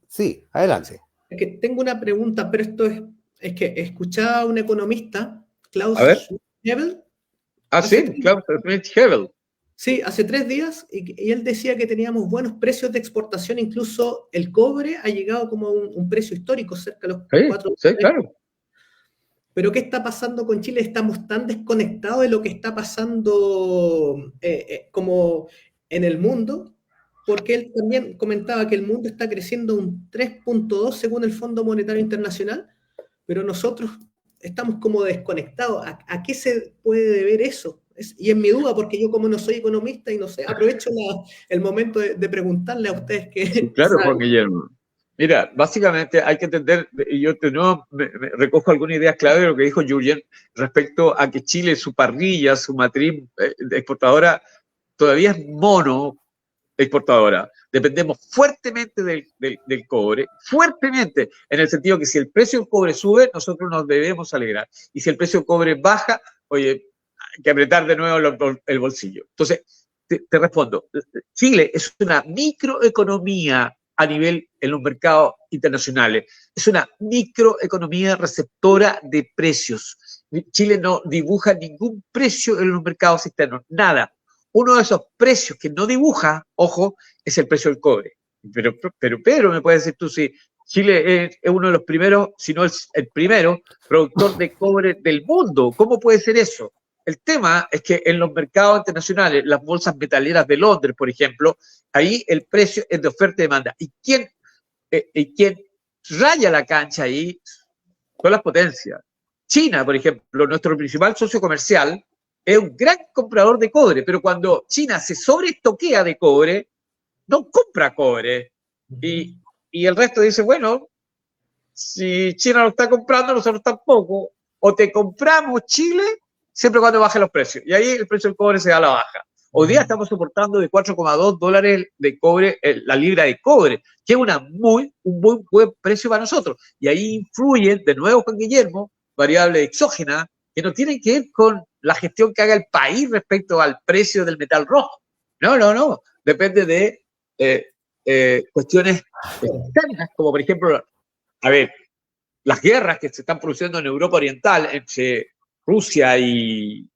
Sí, adelante. Es que tengo una pregunta, pero esto es que escuchaba a un economista, Klaus Schwab. Klaus Schwab. Sí, hace 3 días, y él decía que teníamos buenos precios de exportación, incluso el cobre ha llegado como a un precio histórico, cerca de los 4 Sí, claro. Pero ¿qué está pasando con Chile? Estamos tan desconectados de lo que está pasando como en el mundo, porque él también comentaba que el mundo está creciendo un 3.2 según el Fondo Monetario Internacional, pero nosotros estamos como desconectados. ¿A qué se puede deber eso? Y es mi duda, porque yo como no soy economista y no sé, aprovecho el momento de preguntarle a ustedes que... Claro, Juan Guillermo. Mira, básicamente hay que entender, y yo de nuevo me recojo algunas ideas clave de lo que dijo Jürgen respecto a que Chile, su parrilla, su matriz exportadora, todavía es mono exportadora. Dependemos fuertemente del cobre, fuertemente, en el sentido que si el precio del cobre sube, nosotros nos debemos alegrar. Y si el precio del cobre baja, oye, hay que apretar de nuevo el bolsillo. Entonces, te respondo, Chile es una microeconomía a nivel en los mercados internacionales. Es una microeconomía receptora de precios. Chile no dibuja ningún precio en los mercados externos, nada. Uno de esos precios que no dibuja, ojo, es el precio del cobre. Pero Pedro, me puedes decir tú si Chile es uno de los primeros, si no es el primero, productor de cobre del mundo. ¿Cómo puede ser eso? El tema es que en los mercados internacionales, las bolsas metaleras de Londres, por ejemplo, ahí el precio es de oferta y demanda. ¿Y quién raya la cancha ahí? Son las potencias. China, por ejemplo, nuestro principal socio comercial, es un gran comprador de cobre, pero cuando China se sobreestoquea de cobre, no compra cobre. Y el resto dice, bueno, si China lo está comprando, nosotros tampoco. O te compramos Chile, siempre cuando bajen los precios. Y ahí el precio del cobre se da a la baja. Hoy día estamos soportando de $4,2 de cobre, la libra de cobre, que es un muy buen precio para nosotros. Y ahí influyen, de nuevo Juan Guillermo, variables exógenas, que no tienen que ver con la gestión que haga el país respecto al precio del metal rojo. No. Depende de cuestiones externas, como por ejemplo, a ver, las guerras que se están produciendo en Europa Oriental entre Rusia y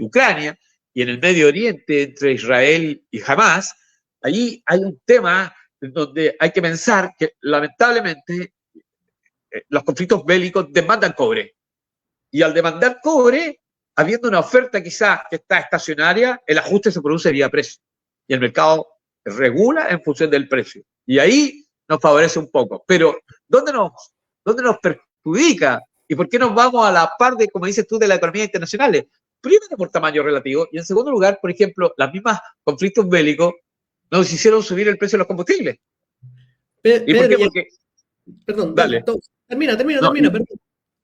Ucrania, y en el Medio Oriente entre Israel y Hamas. Allí hay un tema donde hay que pensar que lamentablemente los conflictos bélicos demandan cobre. Y al demandar cobre, habiendo una oferta quizás que está estacionaria, el ajuste se produce vía precio. Y el mercado regula en función del precio. Y ahí nos favorece un poco. Pero, ¿dónde nos perjudica? ¿Y por qué nos vamos a la par de, como dices tú, de la economía internacional? Primero, por tamaño relativo. Y en segundo lugar, por ejemplo, las mismas conflictos bélicos nos hicieron subir el precio de los combustibles. ¿Y por qué? Porque... Perdón, dale. Termina, perdón.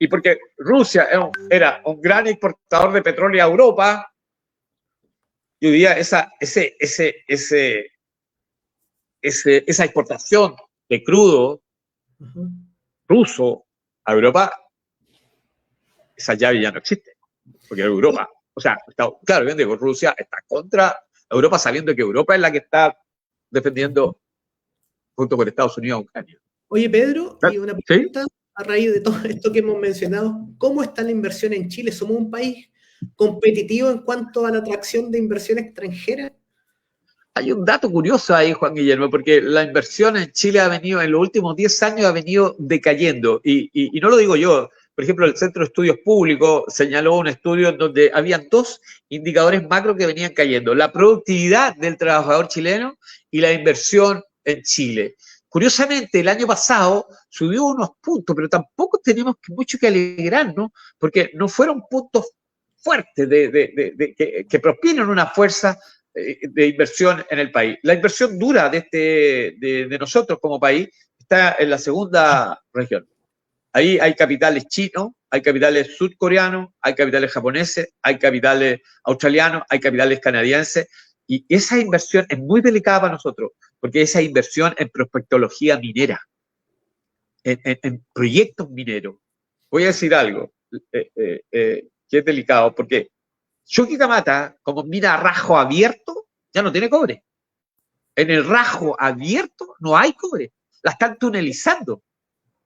Y porque Rusia era un gran exportador de petróleo a Europa, y hoy día esa exportación de crudo ruso a Europa, esa llave ya no existe, porque Europa, o sea, claro, bien digo, Rusia está contra Europa, sabiendo que Europa es la que está defendiendo junto con Estados Unidos a Ucrania. Oye, Pedro, y una pregunta, ¿sí? A raíz de todo esto que hemos mencionado, ¿cómo está la inversión en Chile? ¿Somos un país competitivo en cuanto a la atracción de inversión extranjera? Hay un dato curioso ahí, Juan Guillermo, porque la inversión en Chile ha venido, en los últimos 10 años, ha venido decayendo. Y no lo digo yo. Por ejemplo, el Centro de Estudios Públicos señaló un estudio donde habían 2 indicadores macro que venían cayendo: la productividad del trabajador chileno y la inversión en Chile. Curiosamente, el año pasado subió unos puntos, pero tampoco tenemos mucho que alegrarnos, porque no fueron puntos fuertes que prospinan una fuerza de inversión en el país. La inversión dura de nosotros como país está en la segunda región. Ahí hay capitales chinos, hay capitales surcoreanos, hay capitales japoneses, hay capitales australianos, hay capitales canadienses, y esa inversión es muy delicada para nosotros, porque esa inversión en prospectología minera, en proyectos mineros. Voy a decir algo que es delicado, porque Chuquicamata, como mina a rajo abierto, ya no tiene cobre. En el rajo abierto no hay cobre. La están tunelizando.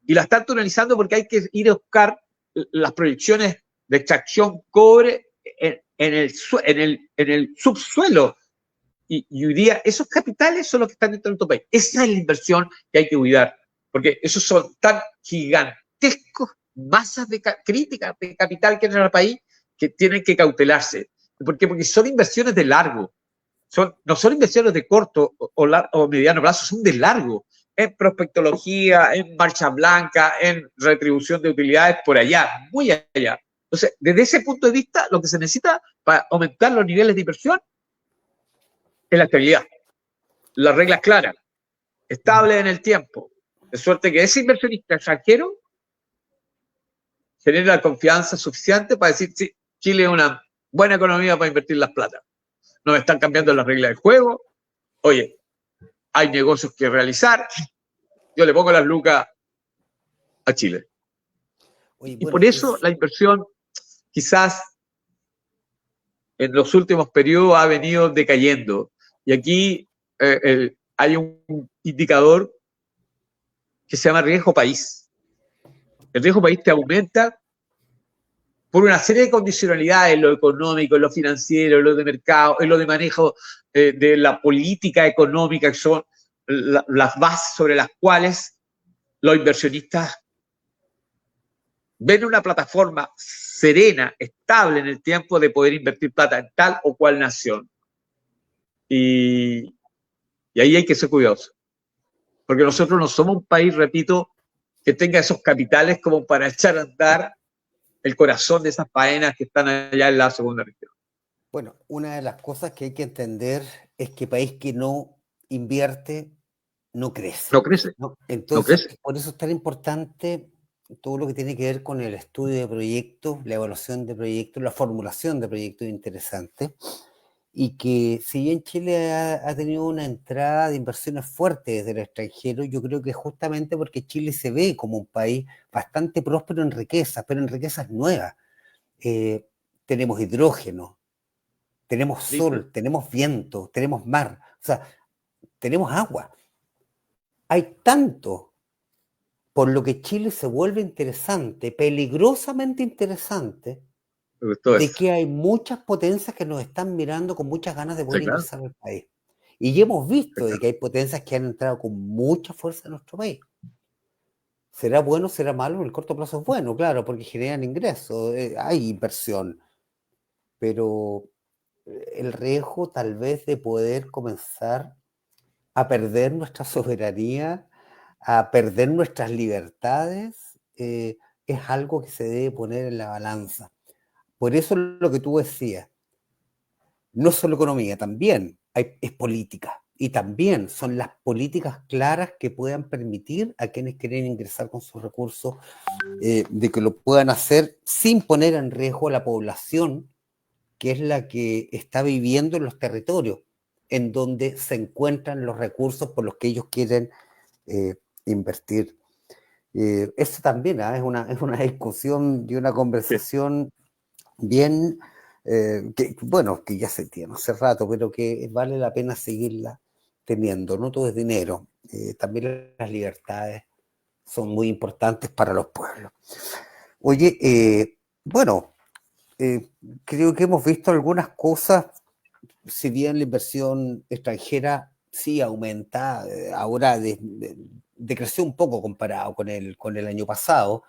Y la están tunelizando porque hay que ir a buscar las proyecciones de extracción cobre en el subsuelo. Y hoy día esos capitales son los que están dentro de nuestro país. Esa es la inversión que hay que cuidar. Porque esos son tan gigantescos masas críticas de capital que hay en el país, que tienen que cautelarse. ¿Por qué? Porque son inversiones de largo. No son inversiones de corto o mediano plazo, son de largo. En prospectología, en marcha blanca, en retribución de utilidades, por allá, muy allá. Entonces, desde ese punto de vista, lo que se necesita para aumentar los niveles de inversión es la estabilidad. Las reglas claras, estables en el tiempo, De suerte que ese inversionista extranjero genera la confianza suficiente para decir, sí, Chile es una buena economía para invertir las plata. Nos están cambiando las reglas del juego. Oye, hay negocios que realizar. Yo le pongo las lucas a Chile. Oye, Y bueno, por eso la inversión quizás en los últimos periodos ha venido decayendo. Y aquí hay un indicador que se llama riesgo país. El riesgo país te aumenta por una serie de condicionalidades, en lo económico, en lo financiero, en lo de mercado, en lo de manejo de la política económica, que son las bases sobre las cuales los inversionistas ven una plataforma serena, estable en el tiempo de poder invertir plata en tal o cual nación. Y ahí hay que ser cuidadoso. Porque nosotros no somos un país, repito, que tenga esos capitales como para echar a andar el corazón de esas faenas que están allá en la segunda región. Bueno, una de las cosas que hay que entender es que país que no invierte no crece. No crece. ¿No? No Entonces, crece. por eso es tan importante todo lo que tiene que ver con el estudio de proyectos, la evaluación de proyectos, la formulación de proyectos interesantes, y que si bien Chile ha tenido una entrada de inversiones fuertes desde el extranjero, yo creo que es justamente porque Chile se ve como un país bastante próspero en riquezas, pero en riquezas nuevas. Tenemos hidrógeno, tenemos sol, tenemos viento, tenemos mar, o sea, tenemos agua. Hay tanto por lo que Chile se vuelve interesante, peligrosamente interesante, de que hay muchas potencias que nos están mirando con muchas ganas de poder ingresar al país. Y ya hemos visto de que hay potencias que han entrado con mucha fuerza en nuestro país. ¿Será bueno, será malo? En el corto plazo es bueno, claro, porque generan ingresos, hay inversión, pero el riesgo tal vez de poder comenzar a perder nuestra soberanía, a perder nuestras libertades, es algo que se debe poner en la balanza. Por eso lo que tú decías, no solo economía, también es política. Y también son las políticas claras que puedan permitir a quienes quieren ingresar con sus recursos, de que lo puedan hacer sin poner en riesgo a la población, que es la que está viviendo en los territorios, en donde se encuentran los recursos por los que ellos quieren invertir. Eso también es una discusión y una conversación bien, que ya se tiene hace rato, pero que vale la pena seguirla teniendo. No todo es dinero, también las libertades son muy importantes para los pueblos. Oye, bueno, creo que hemos visto algunas cosas, si bien la inversión extranjera sí aumenta, ahora decreció un poco comparado con el año pasado,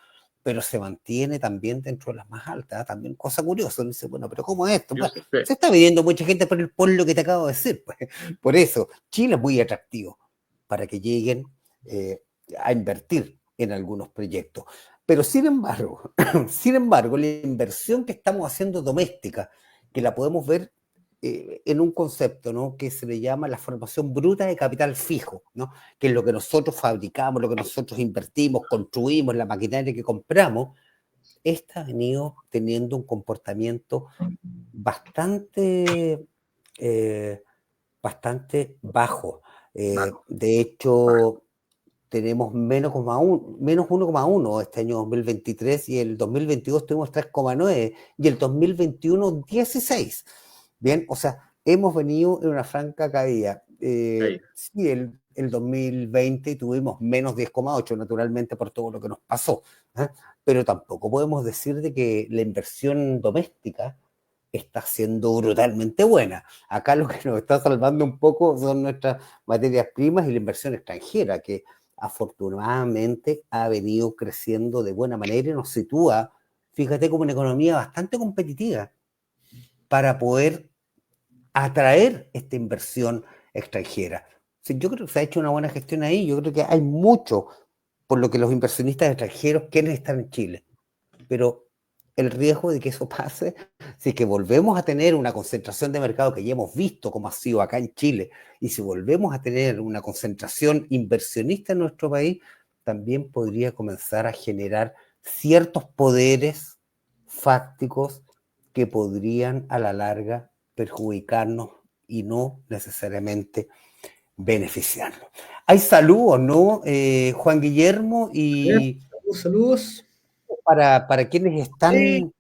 pero se mantiene también dentro de las más altas. También cosa curiosa, uno dice, bueno, pero ¿cómo es esto? Bueno, se está viendo mucha gente por lo que te acabo de decir, pues. Por eso, Chile es muy atractivo para que lleguen a invertir en algunos proyectos. Pero sin embargo, la inversión que estamos haciendo doméstica, que la podemos ver en un concepto, ¿no?, que se le llama la formación bruta de capital fijo, ¿no?, que es lo que nosotros fabricamos, lo que nosotros invertimos, construimos, la maquinaria que compramos. Esta ha venido teniendo un comportamiento bastante bajo. De hecho, tenemos menos 1,1 este año 2023, y el 2022 tuvimos 3,9 y el 2021 16. Bien, o sea, hemos venido en una franca caída. Sí, el 2020 tuvimos menos 10,8, naturalmente, por todo lo que nos pasó, ¿eh? Pero tampoco podemos decir de que la inversión doméstica está siendo brutalmente buena. Acá lo que nos está salvando un poco son nuestras materias primas y la inversión extranjera, que afortunadamente ha venido creciendo de buena manera y nos sitúa, fíjate, como una economía bastante competitiva para poder atraer esta inversión extranjera. Sí, yo creo que se ha hecho una buena gestión ahí. Yo creo que hay mucho por lo que los inversionistas extranjeros quieren estar en Chile, pero el riesgo de que eso pase, si es que volvemos a tener una concentración de mercado que ya hemos visto como ha sido acá en Chile, y si volvemos a tener una concentración inversionista en nuestro país, también podría comenzar a generar ciertos poderes fácticos que podrían a la larga perjudicarnos y no necesariamente beneficiarnos. Hay saludos, ¿no? Juan Guillermo, y Saludos. para quienes están Sí,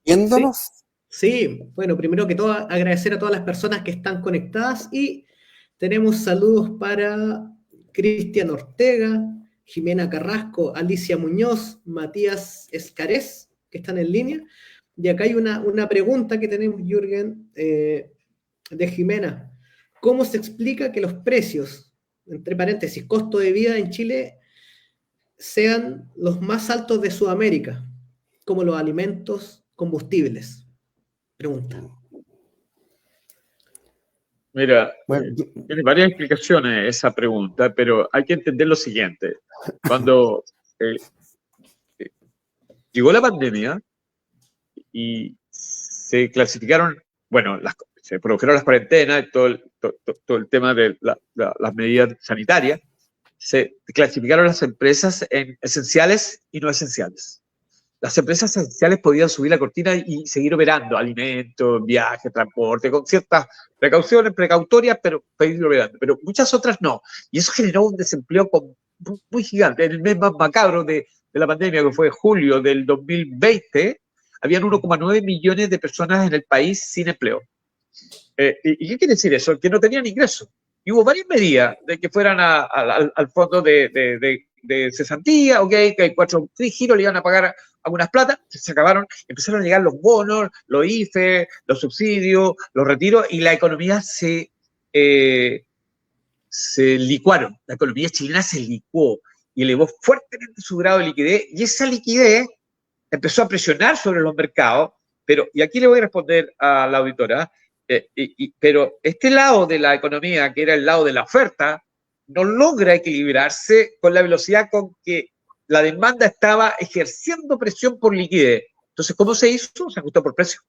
viéndonos. sí, bueno, primero que todo, agradecer a todas las personas que están conectadas y tenemos saludos para Cristian Ortega, Jimena Carrasco, Alicia Muñoz, Matías Escarés, que están en línea. Y acá hay una pregunta que tenemos, Jürgen, de Jimena. ¿Cómo se explica que los precios, entre paréntesis, costo de vida en Chile, sean los más altos de Sudamérica, como los alimentos, combustibles? Pregunta. Mira, Bueno, tiene varias explicaciones esa pregunta, pero hay que entender lo siguiente. Cuando llegó la pandemia y se clasificaron, bueno, se produjeron las cuarentenas, todo el tema de las medidas sanitarias, se clasificaron las empresas en esenciales y no esenciales. Las empresas esenciales podían subir la cortina y seguir operando, alimentos, viajes, transporte, con ciertas precauciones, precautorias, pero seguir operando. Pero muchas otras no. Y eso generó un desempleo muy gigante. En el mes más macabro de la pandemia, que fue julio del 2020, habían 1,9 millones de personas en el país sin empleo. ¿Y qué quiere decir eso? Que no tenían ingresos. Y hubo varias medidas de que fueran al fondo de cesantía, ok, que hay 4 giros, le iban a pagar algunas plata, se acabaron, empezaron a llegar los bonos, los IFE, los subsidios, los retiros, y la economía se licuaron. La economía chilena se licuó y elevó fuertemente su grado de liquidez, y esa liquidez empezó a presionar sobre los mercados, pero, y aquí le voy a responder a la auditora, pero este lado de la economía, que era el lado de la oferta, no logra equilibrarse con la velocidad con que la demanda estaba ejerciendo presión por liquidez. Entonces, ¿cómo se hizo? Se ajustó por precio.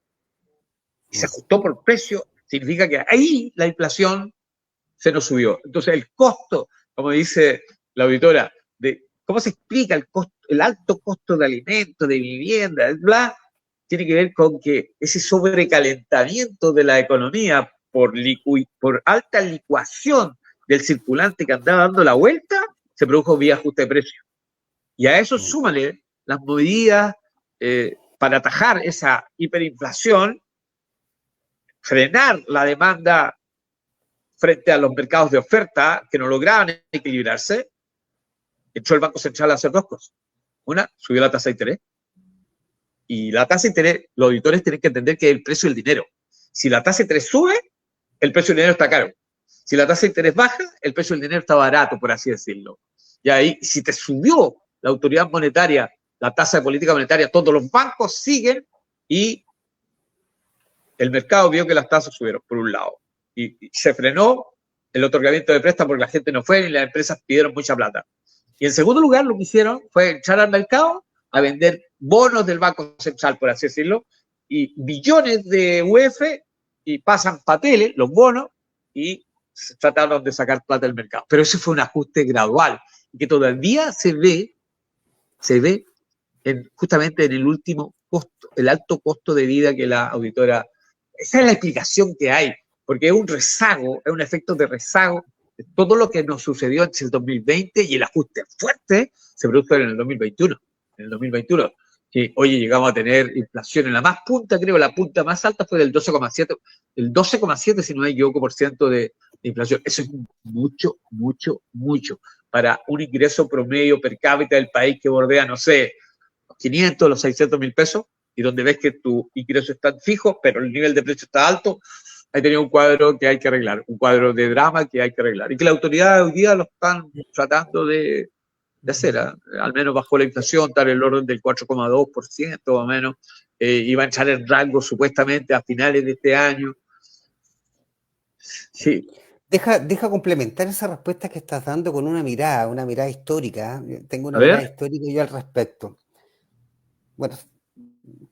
Y se ajustó por precio significa que ahí la inflación se nos subió. Entonces, el costo, como dice la auditora, de cómo se explica el alto costo de alimentos, de vivienda, bla, tiene que ver con que ese sobrecalentamiento de la economía por alta licuación del circulante que andaba dando la vuelta, se produjo vía ajuste de precios. Y a eso súmale las medidas para atajar esa hiperinflación, frenar la demanda frente a los mercados de oferta que no lograban equilibrarse. Entró el Banco Central a hacer 2 cosas. Una, subió la tasa de interés. Y la tasa de interés, los auditores tienen que entender que es el precio del dinero. Si la tasa de interés sube, el precio del dinero está caro. Si la tasa de interés baja, el precio del dinero está barato, por así decirlo. Y ahí, si te subió la autoridad monetaria, la tasa de política monetaria, todos los bancos siguen y el mercado vio que las tasas subieron, por un lado. Y se frenó el otorgamiento de préstamos porque la gente no fue y las empresas pidieron mucha plata. Y en segundo lugar, lo que hicieron fue echar al mercado a vender bonos del Banco Central, por así decirlo, y billones de UF, y pasan pateles, los bonos, y trataron de sacar plata del mercado. Pero eso fue un ajuste gradual, que todavía se ve justamente en el último costo, el alto costo de vida que la auditora. Esa es la explicación que hay, porque es un rezago, es un efecto de rezago de todo lo que nos sucedió entre el 2020 y el ajuste fuerte se produjo en el 2021. En el 2021, que oye, llegamos a tener inflación en la más punta, creo, la punta más alta fue del 12,7, el 12,7, si no me equivoco, por ciento de inflación. Eso es mucho, mucho, mucho para un ingreso promedio per cápita del país que bordea, no sé, los 500, los 600 mil pesos, y donde ves que tu ingreso está fijo, pero el nivel de precio está alto, hay tenido un cuadro que hay que arreglar, un cuadro de drama que hay que arreglar. Y que la autoridad hoy día lo están tratando de hacer, al menos bajo la inflación, tal el orden del 4,2% o menos, iba a entrar en rango supuestamente a finales de este año. Sí. Deja complementar esa respuesta que estás dando con una mirada histórica. Tengo una mirada histórica yo al respecto. Bueno,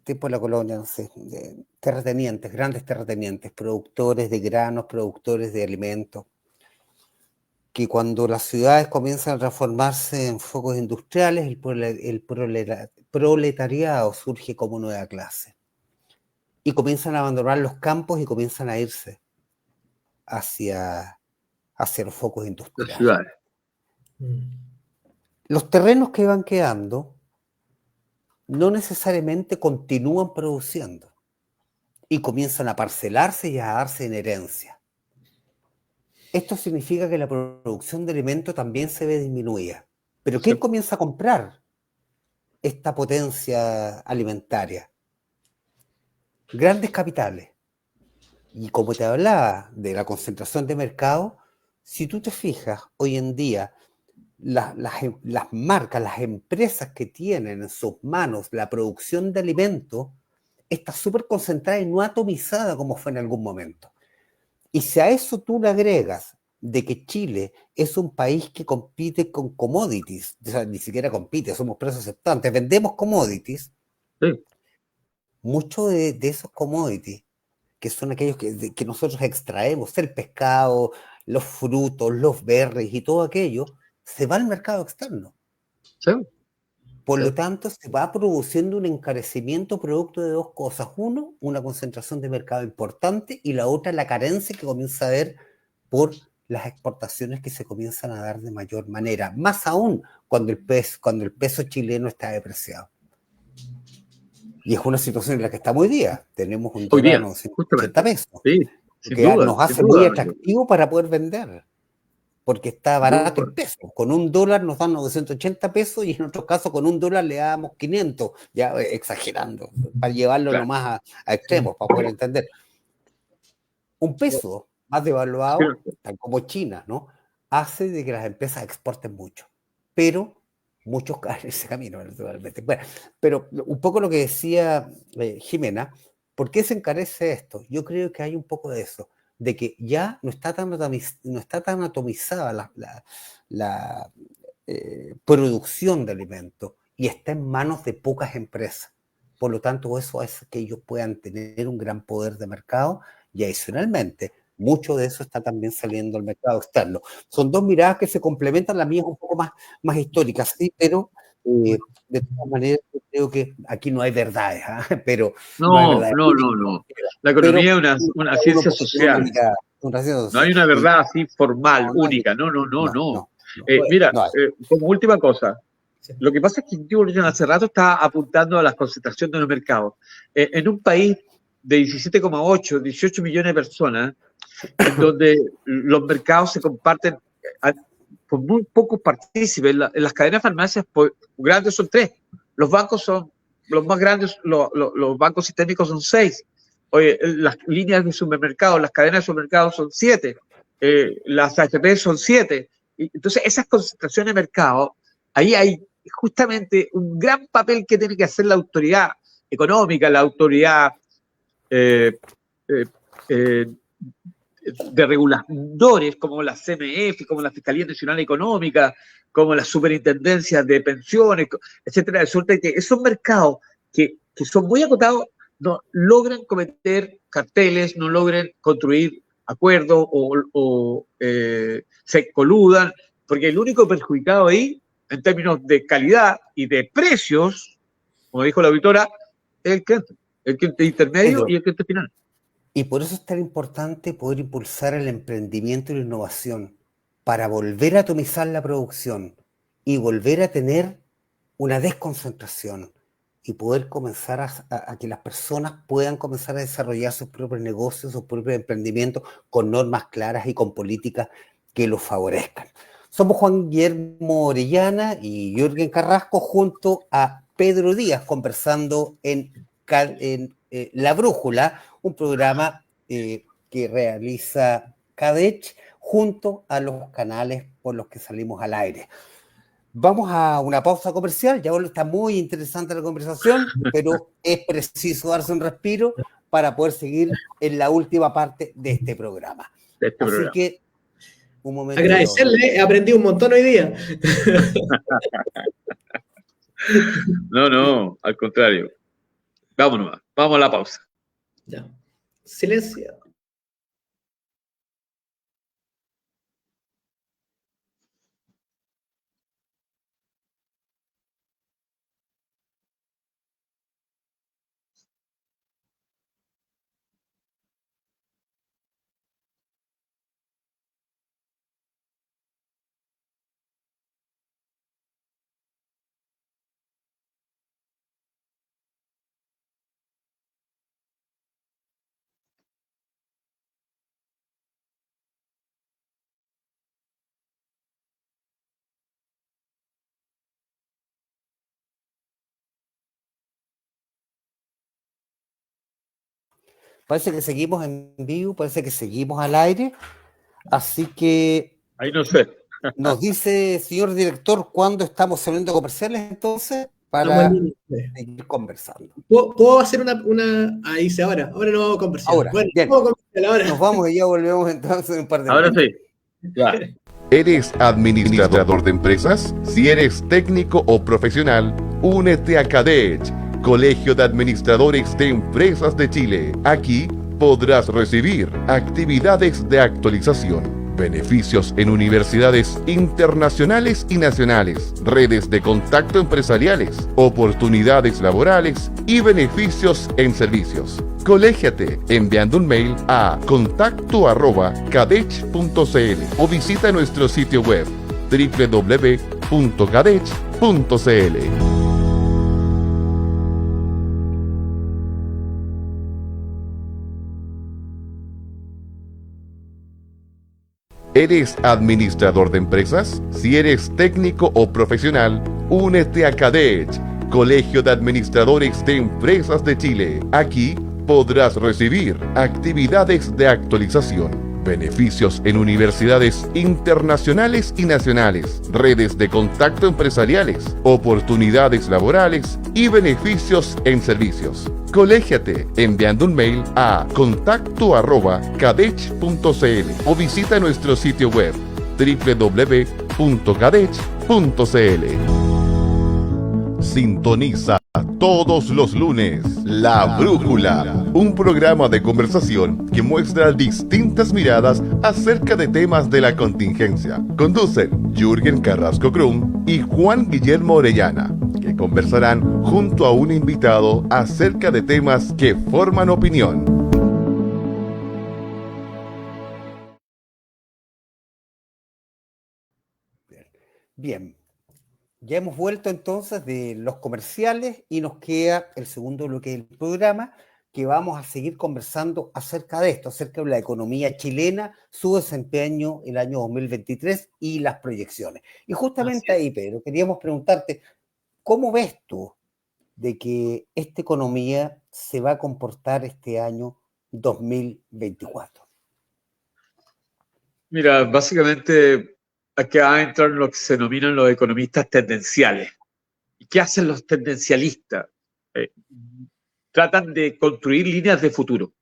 tiempo de la colonia, no sé, terratenientes, grandes terratenientes, productores de granos, productores de alimentos. que cuando las ciudades comienzan a transformarse en focos industriales, el proletariado surge como nueva clase. Y comienzan a abandonar los campos y comienzan a irse hacia los focos Las industriales. ciudades. Los terrenos que van quedando no necesariamente continúan produciendo y comienzan a parcelarse y a darse en herencia. Esto significa que la producción de alimentos también se ve disminuida. Pero ¿quién Sí. comienza a comprar esta potencia alimentaria? Grandes capitales. Y como te hablaba de la concentración de mercado, si tú te fijas, hoy en día las marcas, las empresas que tienen en sus manos la producción de alimentos está súper concentrada y no atomizada como fue en algún momento. Y si a eso tú le agregas de que Chile es un país que compite con commodities, o sea, ni siquiera compite, somos precios aceptantes, vendemos commodities, Sí. muchos de esos commodities, que son aquellos que nosotros extraemos, el pescado, los frutos, los berries y todo aquello, se va al mercado externo. Sí. Por Sí. lo tanto, se va produciendo un encarecimiento producto de dos cosas. Uno, una concentración de mercado importante, y la otra, la carencia que comienza a haber por las exportaciones que se comienzan a dar de mayor manera. Más aún cuando el peso chileno está depreciado. Y es una situación en la que estamos hoy día. Tenemos un Hoy dólar a día, 980 justamente. pesos, Sí, lo sin que duda, nos sin hace muy duda. atractivo para poder vender, porque está Sin barato duda. el peso. Con $1 nos dan 980 pesos y en otros casos con $1 le damos 500, ya exagerando, para llevarlo Claro. nomás a extremos, para poder entender. Un peso más Sí. devaluado, tal como China, ¿no?, hace de que las empresas exporten mucho, pero muchos caen en ese camino, naturalmente. Bueno, pero un poco lo que decía Jimena, ¿por qué se encarece esto? Yo creo que hay un poco de eso, de que ya no está tan atomizada la producción de alimentos y está en manos de pocas empresas. Por lo tanto, eso hace que ellos puedan tener un gran poder de mercado, y adicionalmente, mucho de eso está también saliendo al mercado externo. Son dos miradas que se complementan, la mía es un poco más histórica, sí, pero de todas maneras yo creo que aquí no hay verdades, ¿eh? Pero no hay No, verdades. no, no, no. La Pero economía es una uno ciencia posiciona una social. mirada, una ciencia No hay social. una Y verdad así formal, no hay, única. No, no, no, no. Pues, Mira, no hay. como última cosa, sí. lo que pasa es que Julian hace rato está apuntando a la concentración de los mercados. En un país de 17,8, 18 millones de personas, en donde los mercados se comparten con muy pocos partícipes. En las cadenas de farmacias grandes son 3. Los bancos son los más grandes, los bancos sistémicos son 6. Oye, las líneas de supermercados, las cadenas de supermercados son 7. Las AFP son 7. Entonces, esas concentraciones de mercado, ahí hay justamente un gran papel que tiene que hacer la autoridad económica, la autoridad eh, eh, de reguladores como la CMF, como la Fiscalía Nacional Económica, como las superintendencias de pensiones, etcétera, de suerte que esos mercados que son muy acotados no logran cometer carteles, no logran construir acuerdos o se coludan, porque el único perjudicado ahí, en términos de calidad y de precios, como dijo la auditora, es el cliente intermedio y el cliente final. Y por eso es tan importante poder impulsar el emprendimiento y la innovación, para volver a atomizar la producción y volver a tener una desconcentración y poder comenzar a que las personas puedan comenzar a desarrollar sus propios negocios, sus propios emprendimientos con normas claras y con políticas que los favorezcan. Somos Juan Guillermo Orellana y Jürgen Carrasco junto a Pedro Díaz conversando en La Brújula, un programa que realiza CADECH junto a los canales por los que salimos al aire. Vamos a una pausa comercial, ya está muy interesante la conversación, pero es preciso darse un respiro para poder seguir en la última parte de este programa. Así que, un momento. Agradecerle, aprendí un montón hoy día. No, al contrario. Vámonos, vamos a la pausa. Ya. Silencio. Parece que seguimos en vivo, parece que seguimos al aire. Así que Ahí no sé. nos dice, señor director, cuándo estamos saliendo comerciales entonces Estamos en para línea. seguir conversando. ¿Puedo hacer una... Ahí dice, ahora no vamos a conversar. Ahora, Bueno, bien, vamos a conversar ahora. nos vamos y ya volvemos entonces en un par de Ahora minutos. sí. Ya. ¿Eres administrador de empresas? Si eres técnico o profesional, únete a CADECH, Colegio de Administradores de Empresas de Chile. Aquí podrás recibir actividades de actualización, beneficios en universidades internacionales y nacionales, redes de contacto empresariales, oportunidades laborales y beneficios en servicios. Colégiate enviando un mail a contacto@cadech.cl o visita nuestro sitio web www.cadech.cl. ¿Eres administrador de empresas? Si eres técnico o profesional, únete a CADECH, Colegio de Administradores de Empresas de Chile. Aquí podrás recibir actividades de actualización, beneficios en universidades internacionales y nacionales, redes de contacto empresariales, oportunidades laborales y beneficios en servicios. Colégiate enviando un mail a contacto@cadech.cl o visita nuestro sitio web www.cadech.cl. Sintoniza todos los lunes La Brújula, un programa de conversación que muestra distintas miradas acerca de temas de la contingencia. Conducen Jürgen Carrasco Krum y Juan Guillermo Orellana, que conversarán junto a un invitado acerca de temas que forman opinión. Bien, ya hemos vuelto entonces de los comerciales y nos queda el segundo bloque del programa, que vamos a seguir conversando acerca de esto, acerca de la economía chilena, su desempeño el año 2023 y las proyecciones. Y justamente ahí, Pedro, queríamos preguntarte, ¿cómo ves tú de que esta economía se va a comportar este año 2024? Mira, básicamente acá entran lo que se denominan los economistas tendenciales. ¿Y qué hacen los tendencialistas? Tratan de construir líneas de futuro.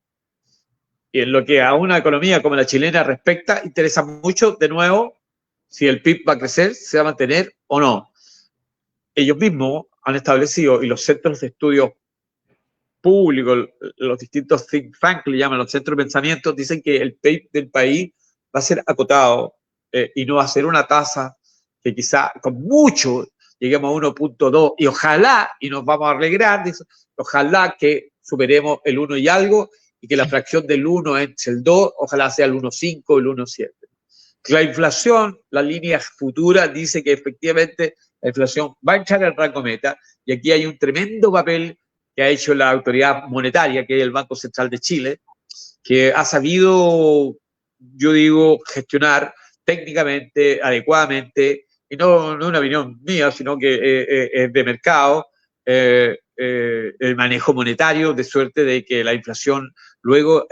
Y en lo que a una economía como la chilena respecta, interesa mucho, de nuevo, si el PIB va a crecer, se va a mantener o no. Ellos mismos han establecido, y los centros de estudios públicos, los distintos think tanks, le llaman los centros de pensamiento, dicen que el PIB del país va a ser acotado y no va a ser una tasa que quizá con mucho lleguemos a 1.2 y ojalá, y nos vamos a alegrar, ojalá que superemos el 1 y algo y que la fracción del 1 entre el 2, ojalá sea el 1.5 o el 1.7. La inflación, la línea futura dice que efectivamente la inflación va a entrar al rango meta y aquí hay un tremendo papel que ha hecho la autoridad monetaria, que es el Banco Central de Chile, que ha sabido, yo digo, gestionar técnicamente, adecuadamente, y no una opinión mía, sino que es de mercado, el manejo monetario, de suerte de que la inflación luego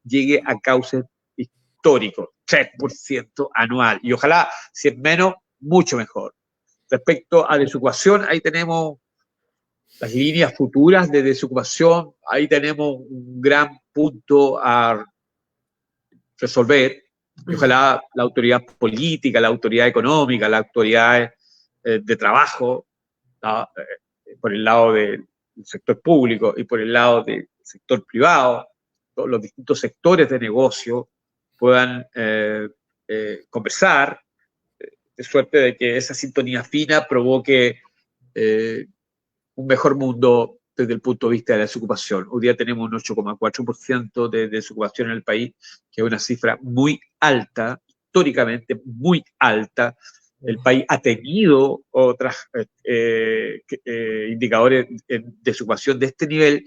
llegue a cauces históricos, 3% anual, y ojalá, si es menos, mucho mejor. Respecto a desocupación, ahí tenemos las líneas futuras de desocupación, ahí tenemos un gran punto a resolver. Y ojalá la autoridad política, la autoridad económica, la autoridad de trabajo, ¿no? Por el lado del sector público y por el lado del sector privado, todos los distintos sectores de negocio puedan conversar, de suerte de que esa sintonía fina provoque un mejor mundo desde el punto de vista de la desocupación. Hoy día tenemos un 8,4% de desocupación en el país, que es una cifra muy alta, históricamente muy alta. El país ha tenido otros indicadores de desocupación de este nivel,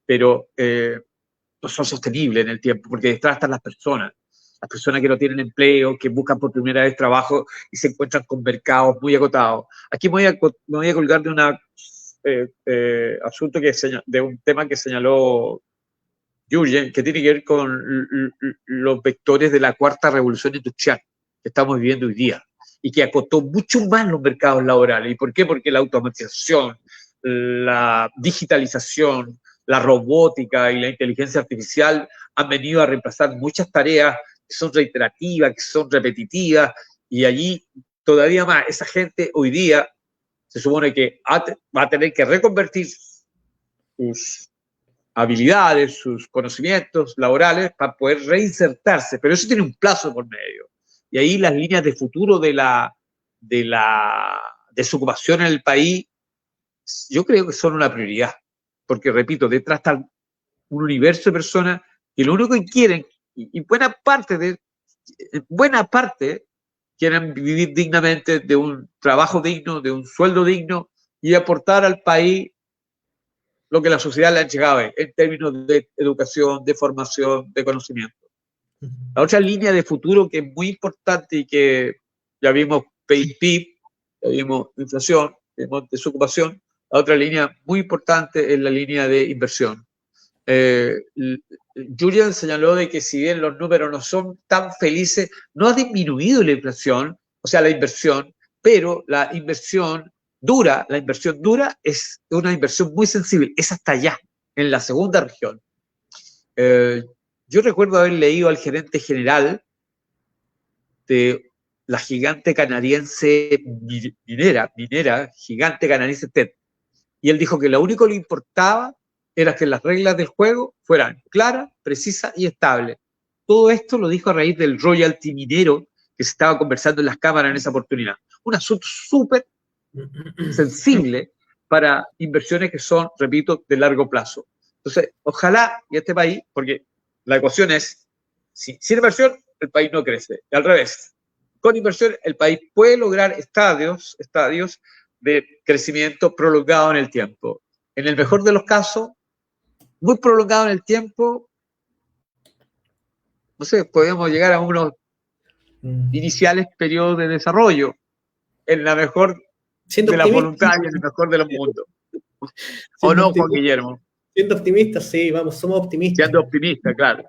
pero no son sostenibles en el tiempo, porque detrás están las personas que no tienen empleo, que buscan por primera vez trabajo y se encuentran con mercados muy acotados. Aquí me voy a colgar de una asunto de un tema que señaló Jürgen, que tiene que ver con los vectores de la cuarta revolución industrial que estamos viviendo hoy día y que acotó mucho más los mercados laborales. ¿Y por qué? Porque la automatización, la digitalización, la robótica y la inteligencia artificial han venido a reemplazar muchas tareas que son reiterativas, que son repetitivas, y allí todavía más esa gente hoy día se supone que va a tener que reconvertir sus habilidades, sus conocimientos laborales para poder reinsertarse, pero eso tiene un plazo por medio. Y ahí las líneas de futuro de la desocupación en el país, yo creo que son una prioridad, porque repito, detrás está un universo de personas que lo único que quieren, y buena parte quieren vivir dignamente de un trabajo digno, de un sueldo digno y aportar al país lo que la sociedad le ha entregado en términos de educación, de formación, de conocimiento. La otra línea de futuro que es muy importante y que ya vimos PIB, ya vimos inflación, vimos desocupación, la otra línea muy importante es la línea de inversión. Julian señaló de que si bien los números no son tan felices, no ha disminuido la inflación, o sea, la inversión, pero la inversión dura es una inversión muy sensible, es hasta allá, en la segunda región. Yo recuerdo haber leído al gerente general de la gigante canadiense minera, gigante canadiense TED, y él dijo que lo único que le importaba era que las reglas del juego fueran claras, precisas y estables. Todo esto lo dijo a raíz del royalty minero que se estaba conversando en las cámaras en esa oportunidad. Un asunto súper sensible para inversiones que son, repito, de largo plazo. Entonces, ojalá y este país, porque la ecuación es, sin inversión, el país no crece. Y al revés, con inversión, el país puede lograr estadios de crecimiento prolongado en el tiempo. En el mejor de los casos, muy prolongado en el tiempo, no sé, podemos llegar a unos iniciales periodos de desarrollo, en la mejor de la voluntad y en el mejor de los mundos. ¿O no, Juan Guillermo? Siendo optimistas, sí, vamos, somos optimistas. Siendo optimista, claro.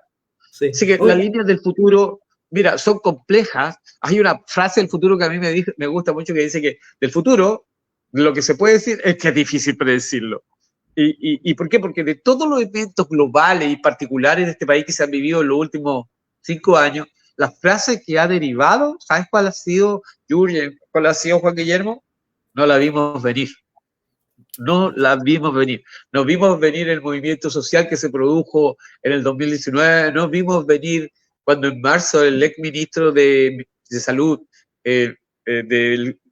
Sí. Así que las líneas del futuro, mira, son complejas. Hay una frase del futuro que a mí me gusta mucho que dice que del futuro lo que se puede decir es que es difícil predecirlo. ¿Y por qué? Porque de todos los eventos globales y particulares de este país que se han vivido en los últimos 5 años, la frase que ha derivado, ¿sabes cuál ha sido, Jürgen? ¿Cuál ha sido, Juan Guillermo? No la vimos venir. No la vimos venir. Nos vimos venir el movimiento social que se produjo en el 2019, nos vimos venir cuando en marzo el ex ministro de Salud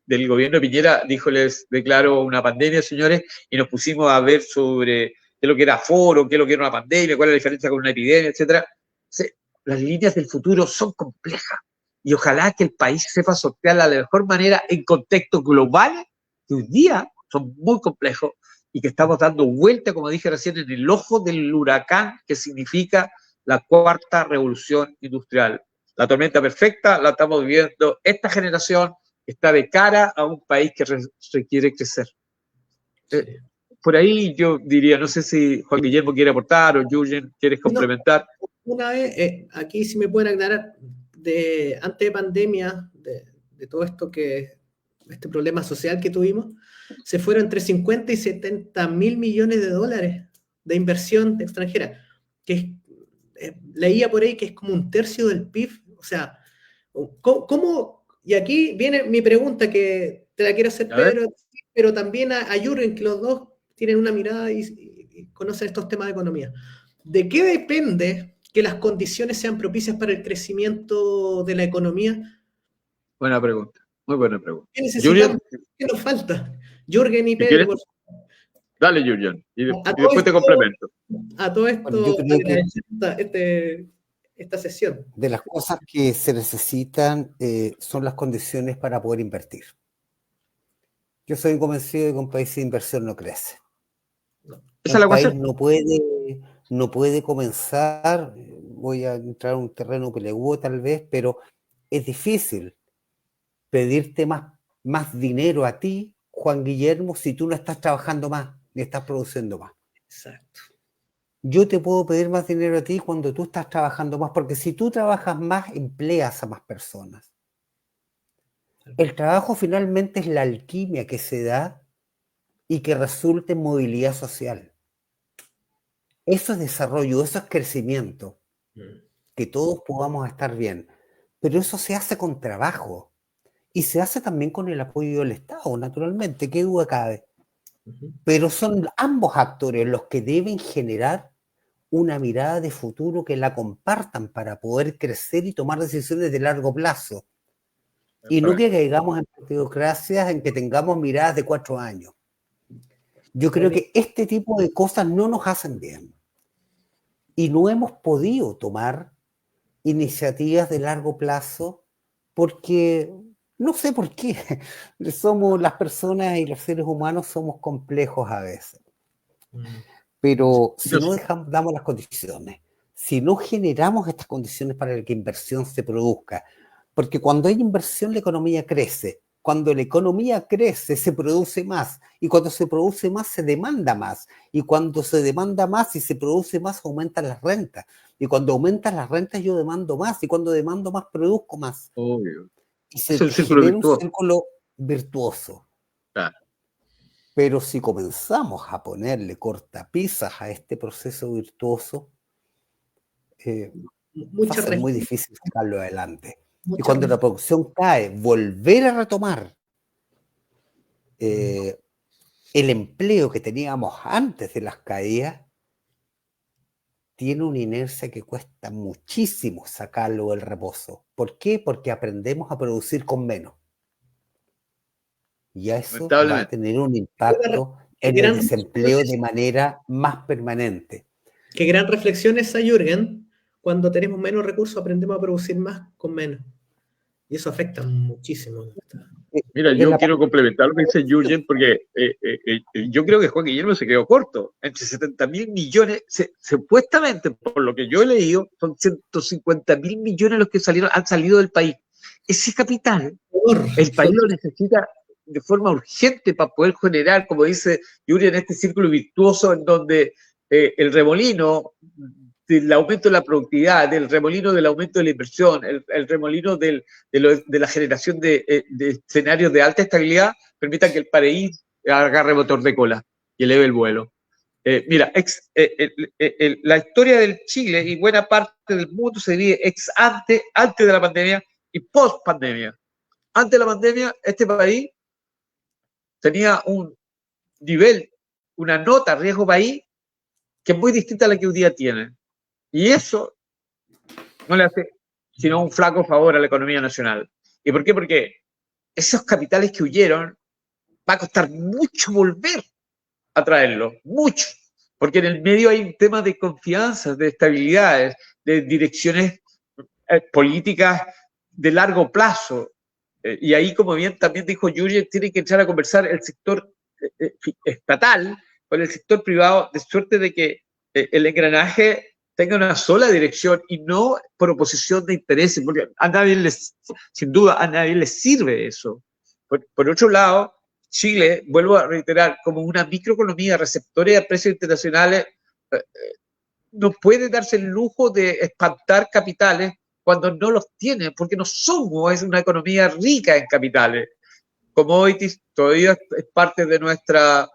del gobierno de Piñera dijo, les declaro una pandemia, señores, y nos pusimos a ver sobre qué es lo que era aforo, qué es lo que era una pandemia, cuál es la diferencia con una epidemia, etc. Las líneas del futuro son complejas y ojalá que el país sepa sortearla de la mejor manera en contextos globales que hoy día son muy complejos y que estamos dando vuelta, como dije recién, en el ojo del huracán que significa la cuarta revolución industrial. La tormenta perfecta la estamos viviendo esta generación que está de cara a un país que requiere crecer. Por ahí yo diría, no sé si Juan Guillermo quiere aportar o Jürgen quieres complementar. Una vez, aquí si me pueden aclarar, antes de pandemia, de todo esto este problema social que tuvimos, se fueron entre 50 y 70 mil millones de dólares de inversión extranjera, que leía por ahí que es como un tercio del PIB. O sea, ¿cómo? Y aquí viene mi pregunta que te la quiero hacer, Pedro, pero también a Jürgen, que los dos tienen una mirada y conocen estos temas de economía. ¿De qué depende que las condiciones sean propicias para el crecimiento de la economía? Buena pregunta, muy buena pregunta. ¿Qué necesitamos? ¿Qué nos falta? Jürgen y Pedro. Dale, Jürgen, y después te complemento. A todo esto, bueno, yo creo que esta sesión. De las cosas que se necesitan son las condiciones para poder invertir. Yo soy convencido de que un país sin inversión no crece. Un país no puede comenzar, voy a entrar a un terreno peleagudo tal vez, pero es difícil pedirte más dinero a ti, Juan Guillermo, si tú no estás trabajando más ni estás produciendo más. Exacto. Yo te puedo pedir más dinero a ti cuando tú estás trabajando más, porque si tú trabajas más, empleas a más personas. El trabajo finalmente es la alquimia que se da y que resulta en movilidad social. Eso es desarrollo, eso es crecimiento, que todos podamos estar bien. Pero eso se hace con trabajo y se hace también con el apoyo del Estado, naturalmente, qué duda cabe. Pero son ambos actores los que deben generar una mirada de futuro que la compartan para poder crecer y tomar decisiones de largo plazo. Y no que caigamos en partidocracias en que tengamos miradas de 4 años. Yo creo que este tipo de cosas no nos hacen bien. Y no hemos podido tomar iniciativas de largo plazo porque, no sé por qué, somos las personas y los seres humanos somos complejos a veces. Pero si no damos las condiciones, si no generamos estas condiciones para que inversión se produzca, porque cuando hay inversión la economía crece, cuando la economía crece se produce más, y cuando se produce más se demanda más, y cuando se demanda más y se produce más aumentan las rentas, y cuando aumentan las rentas yo demando más, y cuando demando más produzco más. Obvio. Y se genera un círculo virtuoso. Claro. Pero si comenzamos a ponerle cortapisas a este proceso virtuoso, va a ser muy difícil sacarlo adelante. Y cuando la producción cae, volver a retomar el empleo que teníamos antes de las caídas, tiene una inercia que cuesta muchísimo sacarlo del reposo. ¿Por qué? Porque aprendemos a producir con menos. Y eso va a tener un impacto en el desempleo de manera más permanente. Qué gran reflexión esa, Jürgen. Cuando tenemos menos recursos aprendemos a producir más con menos. Y eso afecta muchísimo. Mira, yo quiero complementar lo que dice Jürgen, porque yo creo que Juan Guillermo se quedó corto. Entre 70.000 millones, supuestamente, por lo que yo he leído, son 150.000 millones los que han salido del país. Ese capital, el país lo necesita de forma urgente para poder generar, como dice Jürgen, este círculo virtuoso en donde el remolino del aumento de la productividad, del remolino del aumento de la inversión, el remolino de la generación de escenarios de alta estabilidad, permita que el país agarre motor de cola y eleve el vuelo. Mira, la historia del Chile y buena parte del mundo se divide antes de la pandemia y post pandemia. Antes de la pandemia, este país tenía un nivel, una nota riesgo país que es muy distinta a la que hoy día tiene. Y eso no le hace sino un flaco favor a la economía nacional. ¿Y por qué? Porque esos capitales que huyeron va a costar mucho volver a traerlos, mucho. Porque en el medio hay un tema de confianza, de estabilidades, de direcciones políticas de largo plazo. Y ahí, como bien también dijo Jürgen, tiene que entrar a conversar el sector estatal con el sector privado, de suerte de que el engranaje tenga una sola dirección y no por oposición de intereses, porque a nadie sin duda, a nadie les sirve eso. Por otro lado, Chile, vuelvo a reiterar, como una microeconomía receptora de precios internacionales, no puede darse el lujo de espantar capitales cuando no los tiene, porque no somos, es una economía rica en capitales. Commodities todavía es parte de nuestra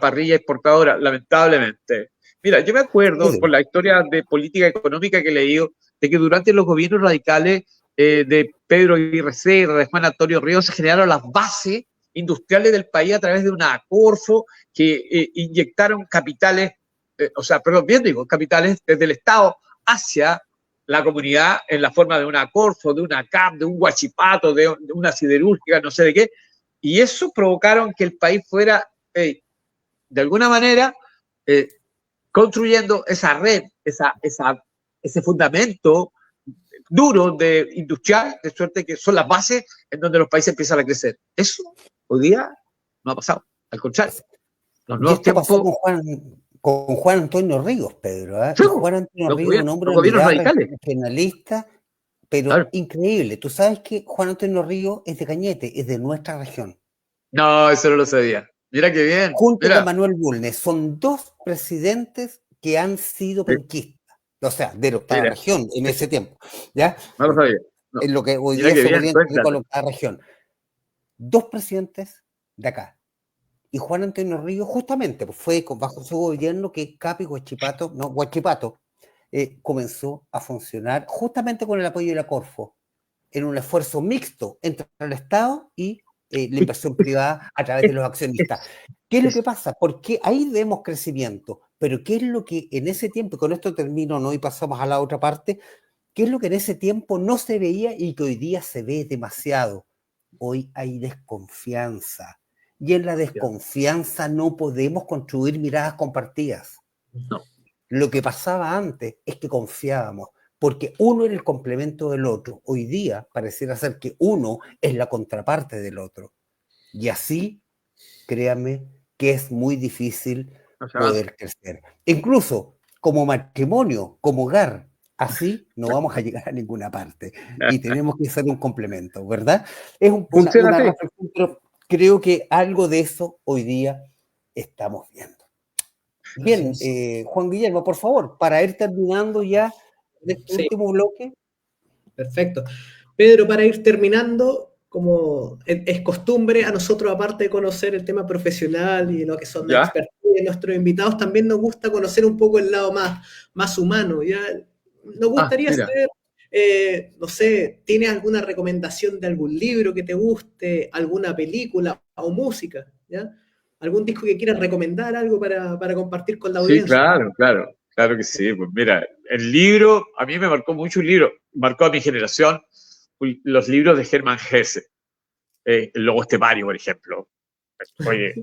parrilla exportadora, lamentablemente. Mira, yo me acuerdo, por la historia de política económica que he leído, de que durante los gobiernos radicales de Pedro Aguirre Cerda, de Juan Antonio Ríos, se generaron las bases industriales del país a través de una Corfo que inyectaron capitales, capitales desde el Estado hacia la comunidad en la forma de una Corfo, de una CAP, de un Huachipato, de una siderúrgica, no sé de qué, y eso provocaron que el país fuera, de alguna manera, construyendo esa red, ese fundamento duro de industrial, de suerte que son las bases en donde los países empiezan a crecer. Eso hoy día no ha pasado, al contrario. Los nuevos tiempos pasó con Juan Antonio Ríos, Pedro. Sí, Juan Antonio Ríos es un hombre regionalista, pero claro, increíble. Tú sabes que Juan Antonio Ríos es de Cañete, es de nuestra región. No, eso no lo sabía. Mira qué bien. Junto con Manuel Bulnes. Son dos presidentes que han sido Sí. penquistas, o sea, de la octava Mira, región en ese tiempo, ¿ya? no lo sabía. No. En lo que hoy Mira día que se bien, podría entender con la cuéntame. octava región. 2 presidentes de acá. Y Juan Antonio Ríos, justamente, pues fue bajo su gobierno que Capi Huachipato comenzó a funcionar justamente con el apoyo de la Corfo, en un esfuerzo mixto entre el Estado y la inversión privada a través de los accionistas. ¿Qué es lo que pasa? Porque ahí vemos crecimiento, pero ¿qué es lo que en ese tiempo, y con esto termino, ¿no? Y pasamos a la otra parte, ¿qué es lo que en ese tiempo no se veía y que hoy día se ve demasiado? Hoy hay desconfianza. Y en la desconfianza no podemos construir miradas compartidas. No. Lo que pasaba antes es que confiábamos, porque uno era el complemento del otro. Hoy día pareciera ser que uno es la contraparte del otro. Y así, créanme, que es muy difícil No se avanza. poder crecer. Incluso como matrimonio, como hogar, así no vamos a llegar a ninguna parte. Y tenemos que ser un complemento, ¿verdad? Es Funciona una así. reflexión, pero creo que algo de eso hoy día estamos viendo. Bien, Juan Guillermo, por favor, para ir terminando ya de este Sí, último bloque. perfecto. Pedro, para ir terminando, como es costumbre, a nosotros, aparte de conocer el tema profesional y lo que son las ¿Ya? expertise de nuestros invitados, también nos gusta conocer un poco el lado más humano. ¿Ya? Nos gustaría Mira. saber, no sé, ¿tienes alguna recomendación de algún libro que te guste, alguna película o música? ¿Ya? ¿Algún disco que quieras recomendar, algo para compartir con la Sí, audiencia? claro que sí. Pues mira, el libro, a mí me marcó mucho un libro, marcó a mi generación, los libros de Hermann Hesse, El Lobo Estepario, por ejemplo. Oye,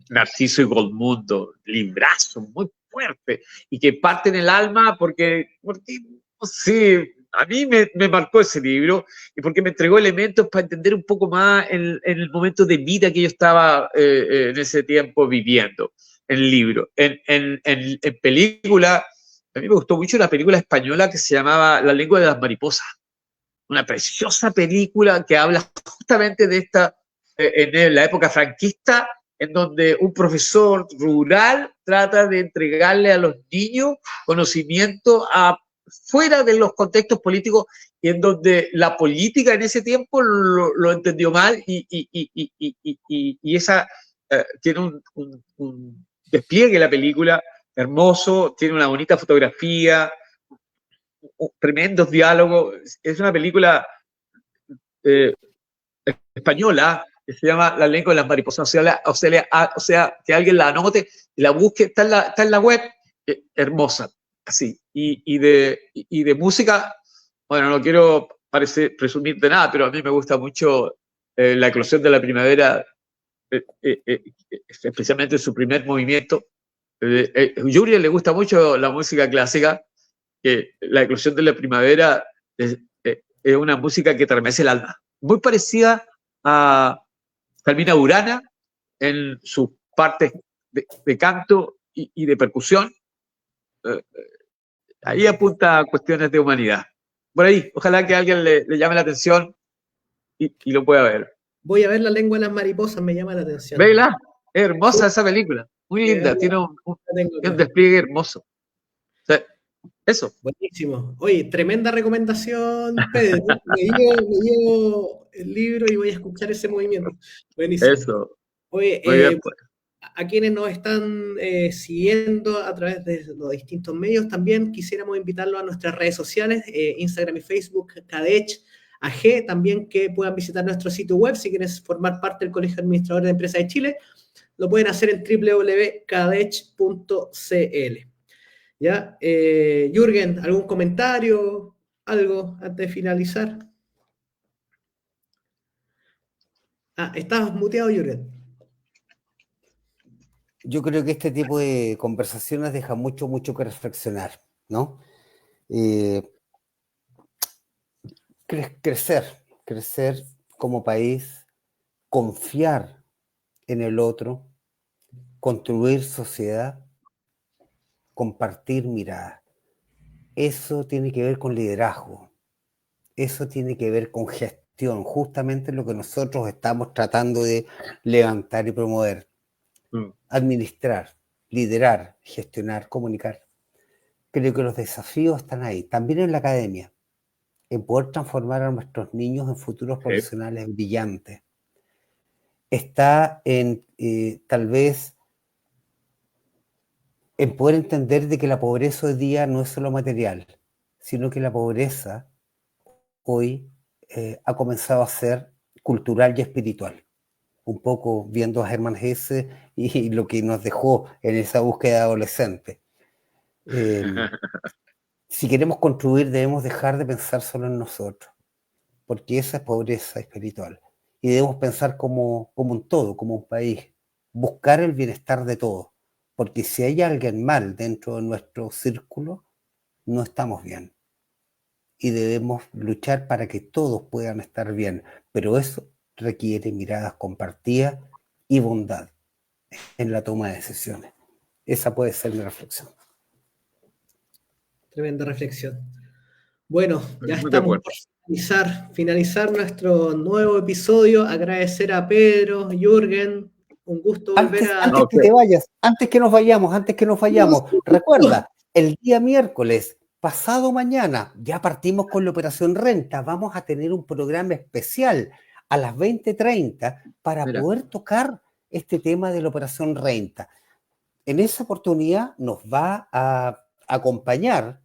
Narciso y Goldmundo, librazo, muy fuerte, y que parte en el alma porque no sé, a mí me marcó ese libro y porque me entregó elementos para entender un poco más en el momento de vida que yo estaba en ese tiempo viviendo, en el libro. En película, a mí me gustó mucho una película española que se llamaba La lengua de las mariposas, una preciosa película que habla justamente de esta, en la época franquista, en donde un profesor rural trata de entregarle a los niños conocimiento fuera de los contextos políticos y en donde la política en ese tiempo lo entendió mal y esa tiene un despliegue la película hermoso, tiene una bonita fotografía, tremendos diálogos, es una película eh, española que se llama La lengua de las mariposas, o sea, que alguien la anote y la busque, está en la web, hermosa, así. Y de música, bueno, no quiero presumir de nada, pero a mí me gusta mucho La eclosión de la primavera, especialmente en su primer movimiento. Yuri le gusta mucho la música clásica, que La eclosión de la primavera es una música que te remece el alma. Muy parecida a Carmina Burana en sus partes de canto y de percusión. Eh, Ahí apunta a cuestiones de humanidad. Por ahí, ojalá que a alguien le llame la atención y lo pueda ver. Voy a ver La lengua de las mariposas, me llama la atención. Véela, es hermosa esa película, muy linda, La tiene tengo un acá. despliegue hermoso. O sea, eso. Buenísimo. Oye, tremenda recomendación, Pedro. Me llevo el libro y voy a escuchar ese movimiento. Buenísimo. Eso. Oye, Muy bien, pues. a quienes nos están siguiendo a través de los distintos medios, también quisiéramos invitarlos a nuestras redes sociales, Instagram y Facebook, Cadech AG, también que puedan visitar nuestro sitio web si quieren formar parte del Colegio de Administradores de Empresas de Chile, lo pueden hacer en www.cadech.cl. ¿Ya? Jürgen, ¿algún comentario? ¿Algo antes de finalizar? Estabas muteado, Jürgen. Yo creo que este tipo de conversaciones deja mucho que reflexionar, ¿no? Crecer como país, confiar en el otro, construir sociedad, compartir miradas. Eso tiene que ver con liderazgo, eso tiene que ver con gestión, justamente lo que nosotros estamos tratando de levantar y promover. Administrar, liderar, gestionar, comunicar. creo que los desafíos están ahí, también en la academia, en poder transformar a nuestros niños en futuros profesionales brillantes. Está en, tal vez, en poder entender de que la pobreza hoy día no es solo material, sino que la pobreza hoy ha comenzado a ser cultural y espiritual. Un poco viendo a Hermann Hesse y lo que nos dejó en esa búsqueda adolescente. Si queremos construir, debemos dejar de pensar solo en nosotros, porque esa es pobreza espiritual. Y debemos pensar como un todo, como un país, buscar el bienestar de todos, porque si hay alguien mal dentro de nuestro círculo, no estamos bien. Y debemos luchar para que todos puedan estar bien, pero eso requiere miradas compartidas y bondad en la toma de decisiones. Esa puede ser mi reflexión. Tremenda reflexión. Bueno, ya Muy de estamos acuerdo. por finalizar nuestro nuevo episodio. Agradecer a Pedro, Jürgen, un gusto volver a... Antes que te vayas, antes que nos vayamos, recuerda, el día miércoles, pasado mañana, ya partimos con la Operación Renta, vamos a tener un programa especial a las 20:30 para poder tocar este tema de la Operación Renta. En esa oportunidad nos va a acompañar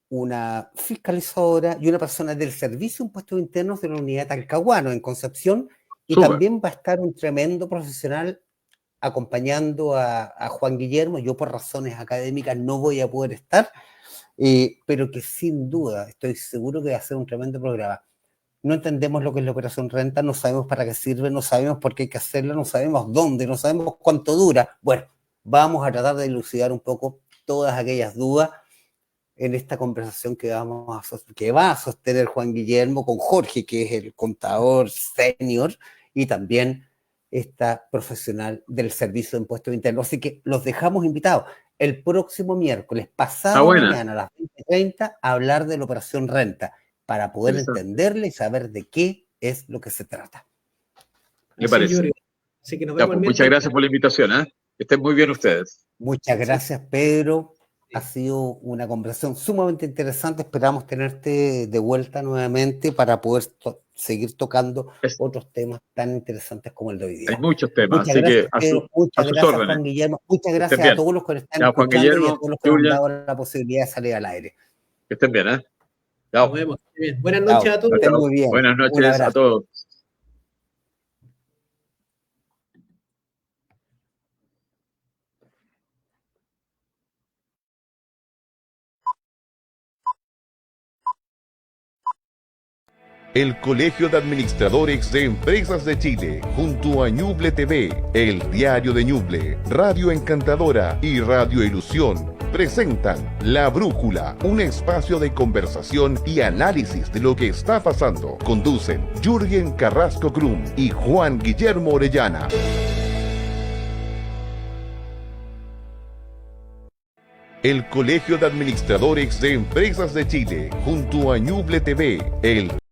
una fiscalizadora y una persona del Servicio de Impuestos Internos de la Unidad Talcahuano en Concepción, y Súper. también va a estar un tremendo profesional acompañando a Juan Guillermo. Yo por razones académicas no voy a poder estar, pero que sin duda estoy seguro que va a ser un tremendo programa. No entendemos lo que es la Operación Renta, no sabemos para qué sirve, no sabemos por qué hay que hacerla, no sabemos dónde, no sabemos cuánto dura. Bueno, vamos a tratar de elucidar un poco todas aquellas dudas en esta conversación que va a sostener Juan Guillermo con Jorge, que es el contador senior, y también esta profesional del Servicio de Impuestos Internos. Así que los dejamos invitados el próximo miércoles, pasado mañana a las 20:30, a hablar de la Operación Renta, para poder entenderla y saber de qué es lo que se trata. Me parece. Así que nos vemos el miércoles. Muchas gracias por la invitación. Que estén muy bien ustedes. Muchas gracias, Pedro. Ha sido una conversación sumamente interesante. Esperamos tenerte de vuelta nuevamente para poder seguir tocando otros temas tan interesantes como el de hoy día. Hay muchos temas, muchas así gracias, que Pedro. Muchas gracias, Juan Guillermo. Muchas gracias a todos los que nos están escuchando y a todos los que nos han dado la posibilidad de salir al aire. Que estén bien, Nos vemos. Bien. Buenas noches a todos. Estén muy bien. Buenas noches a todos. El Colegio de Administradores de Empresas de Chile, junto a Ñuble TV, el diario de Ñuble, Radio Encantadora y Radio Ilusión, presentan La Brújula, un espacio de conversación y análisis de lo que está pasando. Conducen Jürgen Carrasco Krum y Juan Guillermo Orellana. El Colegio de Administradores de Empresas de Chile, junto a Ñuble TV, el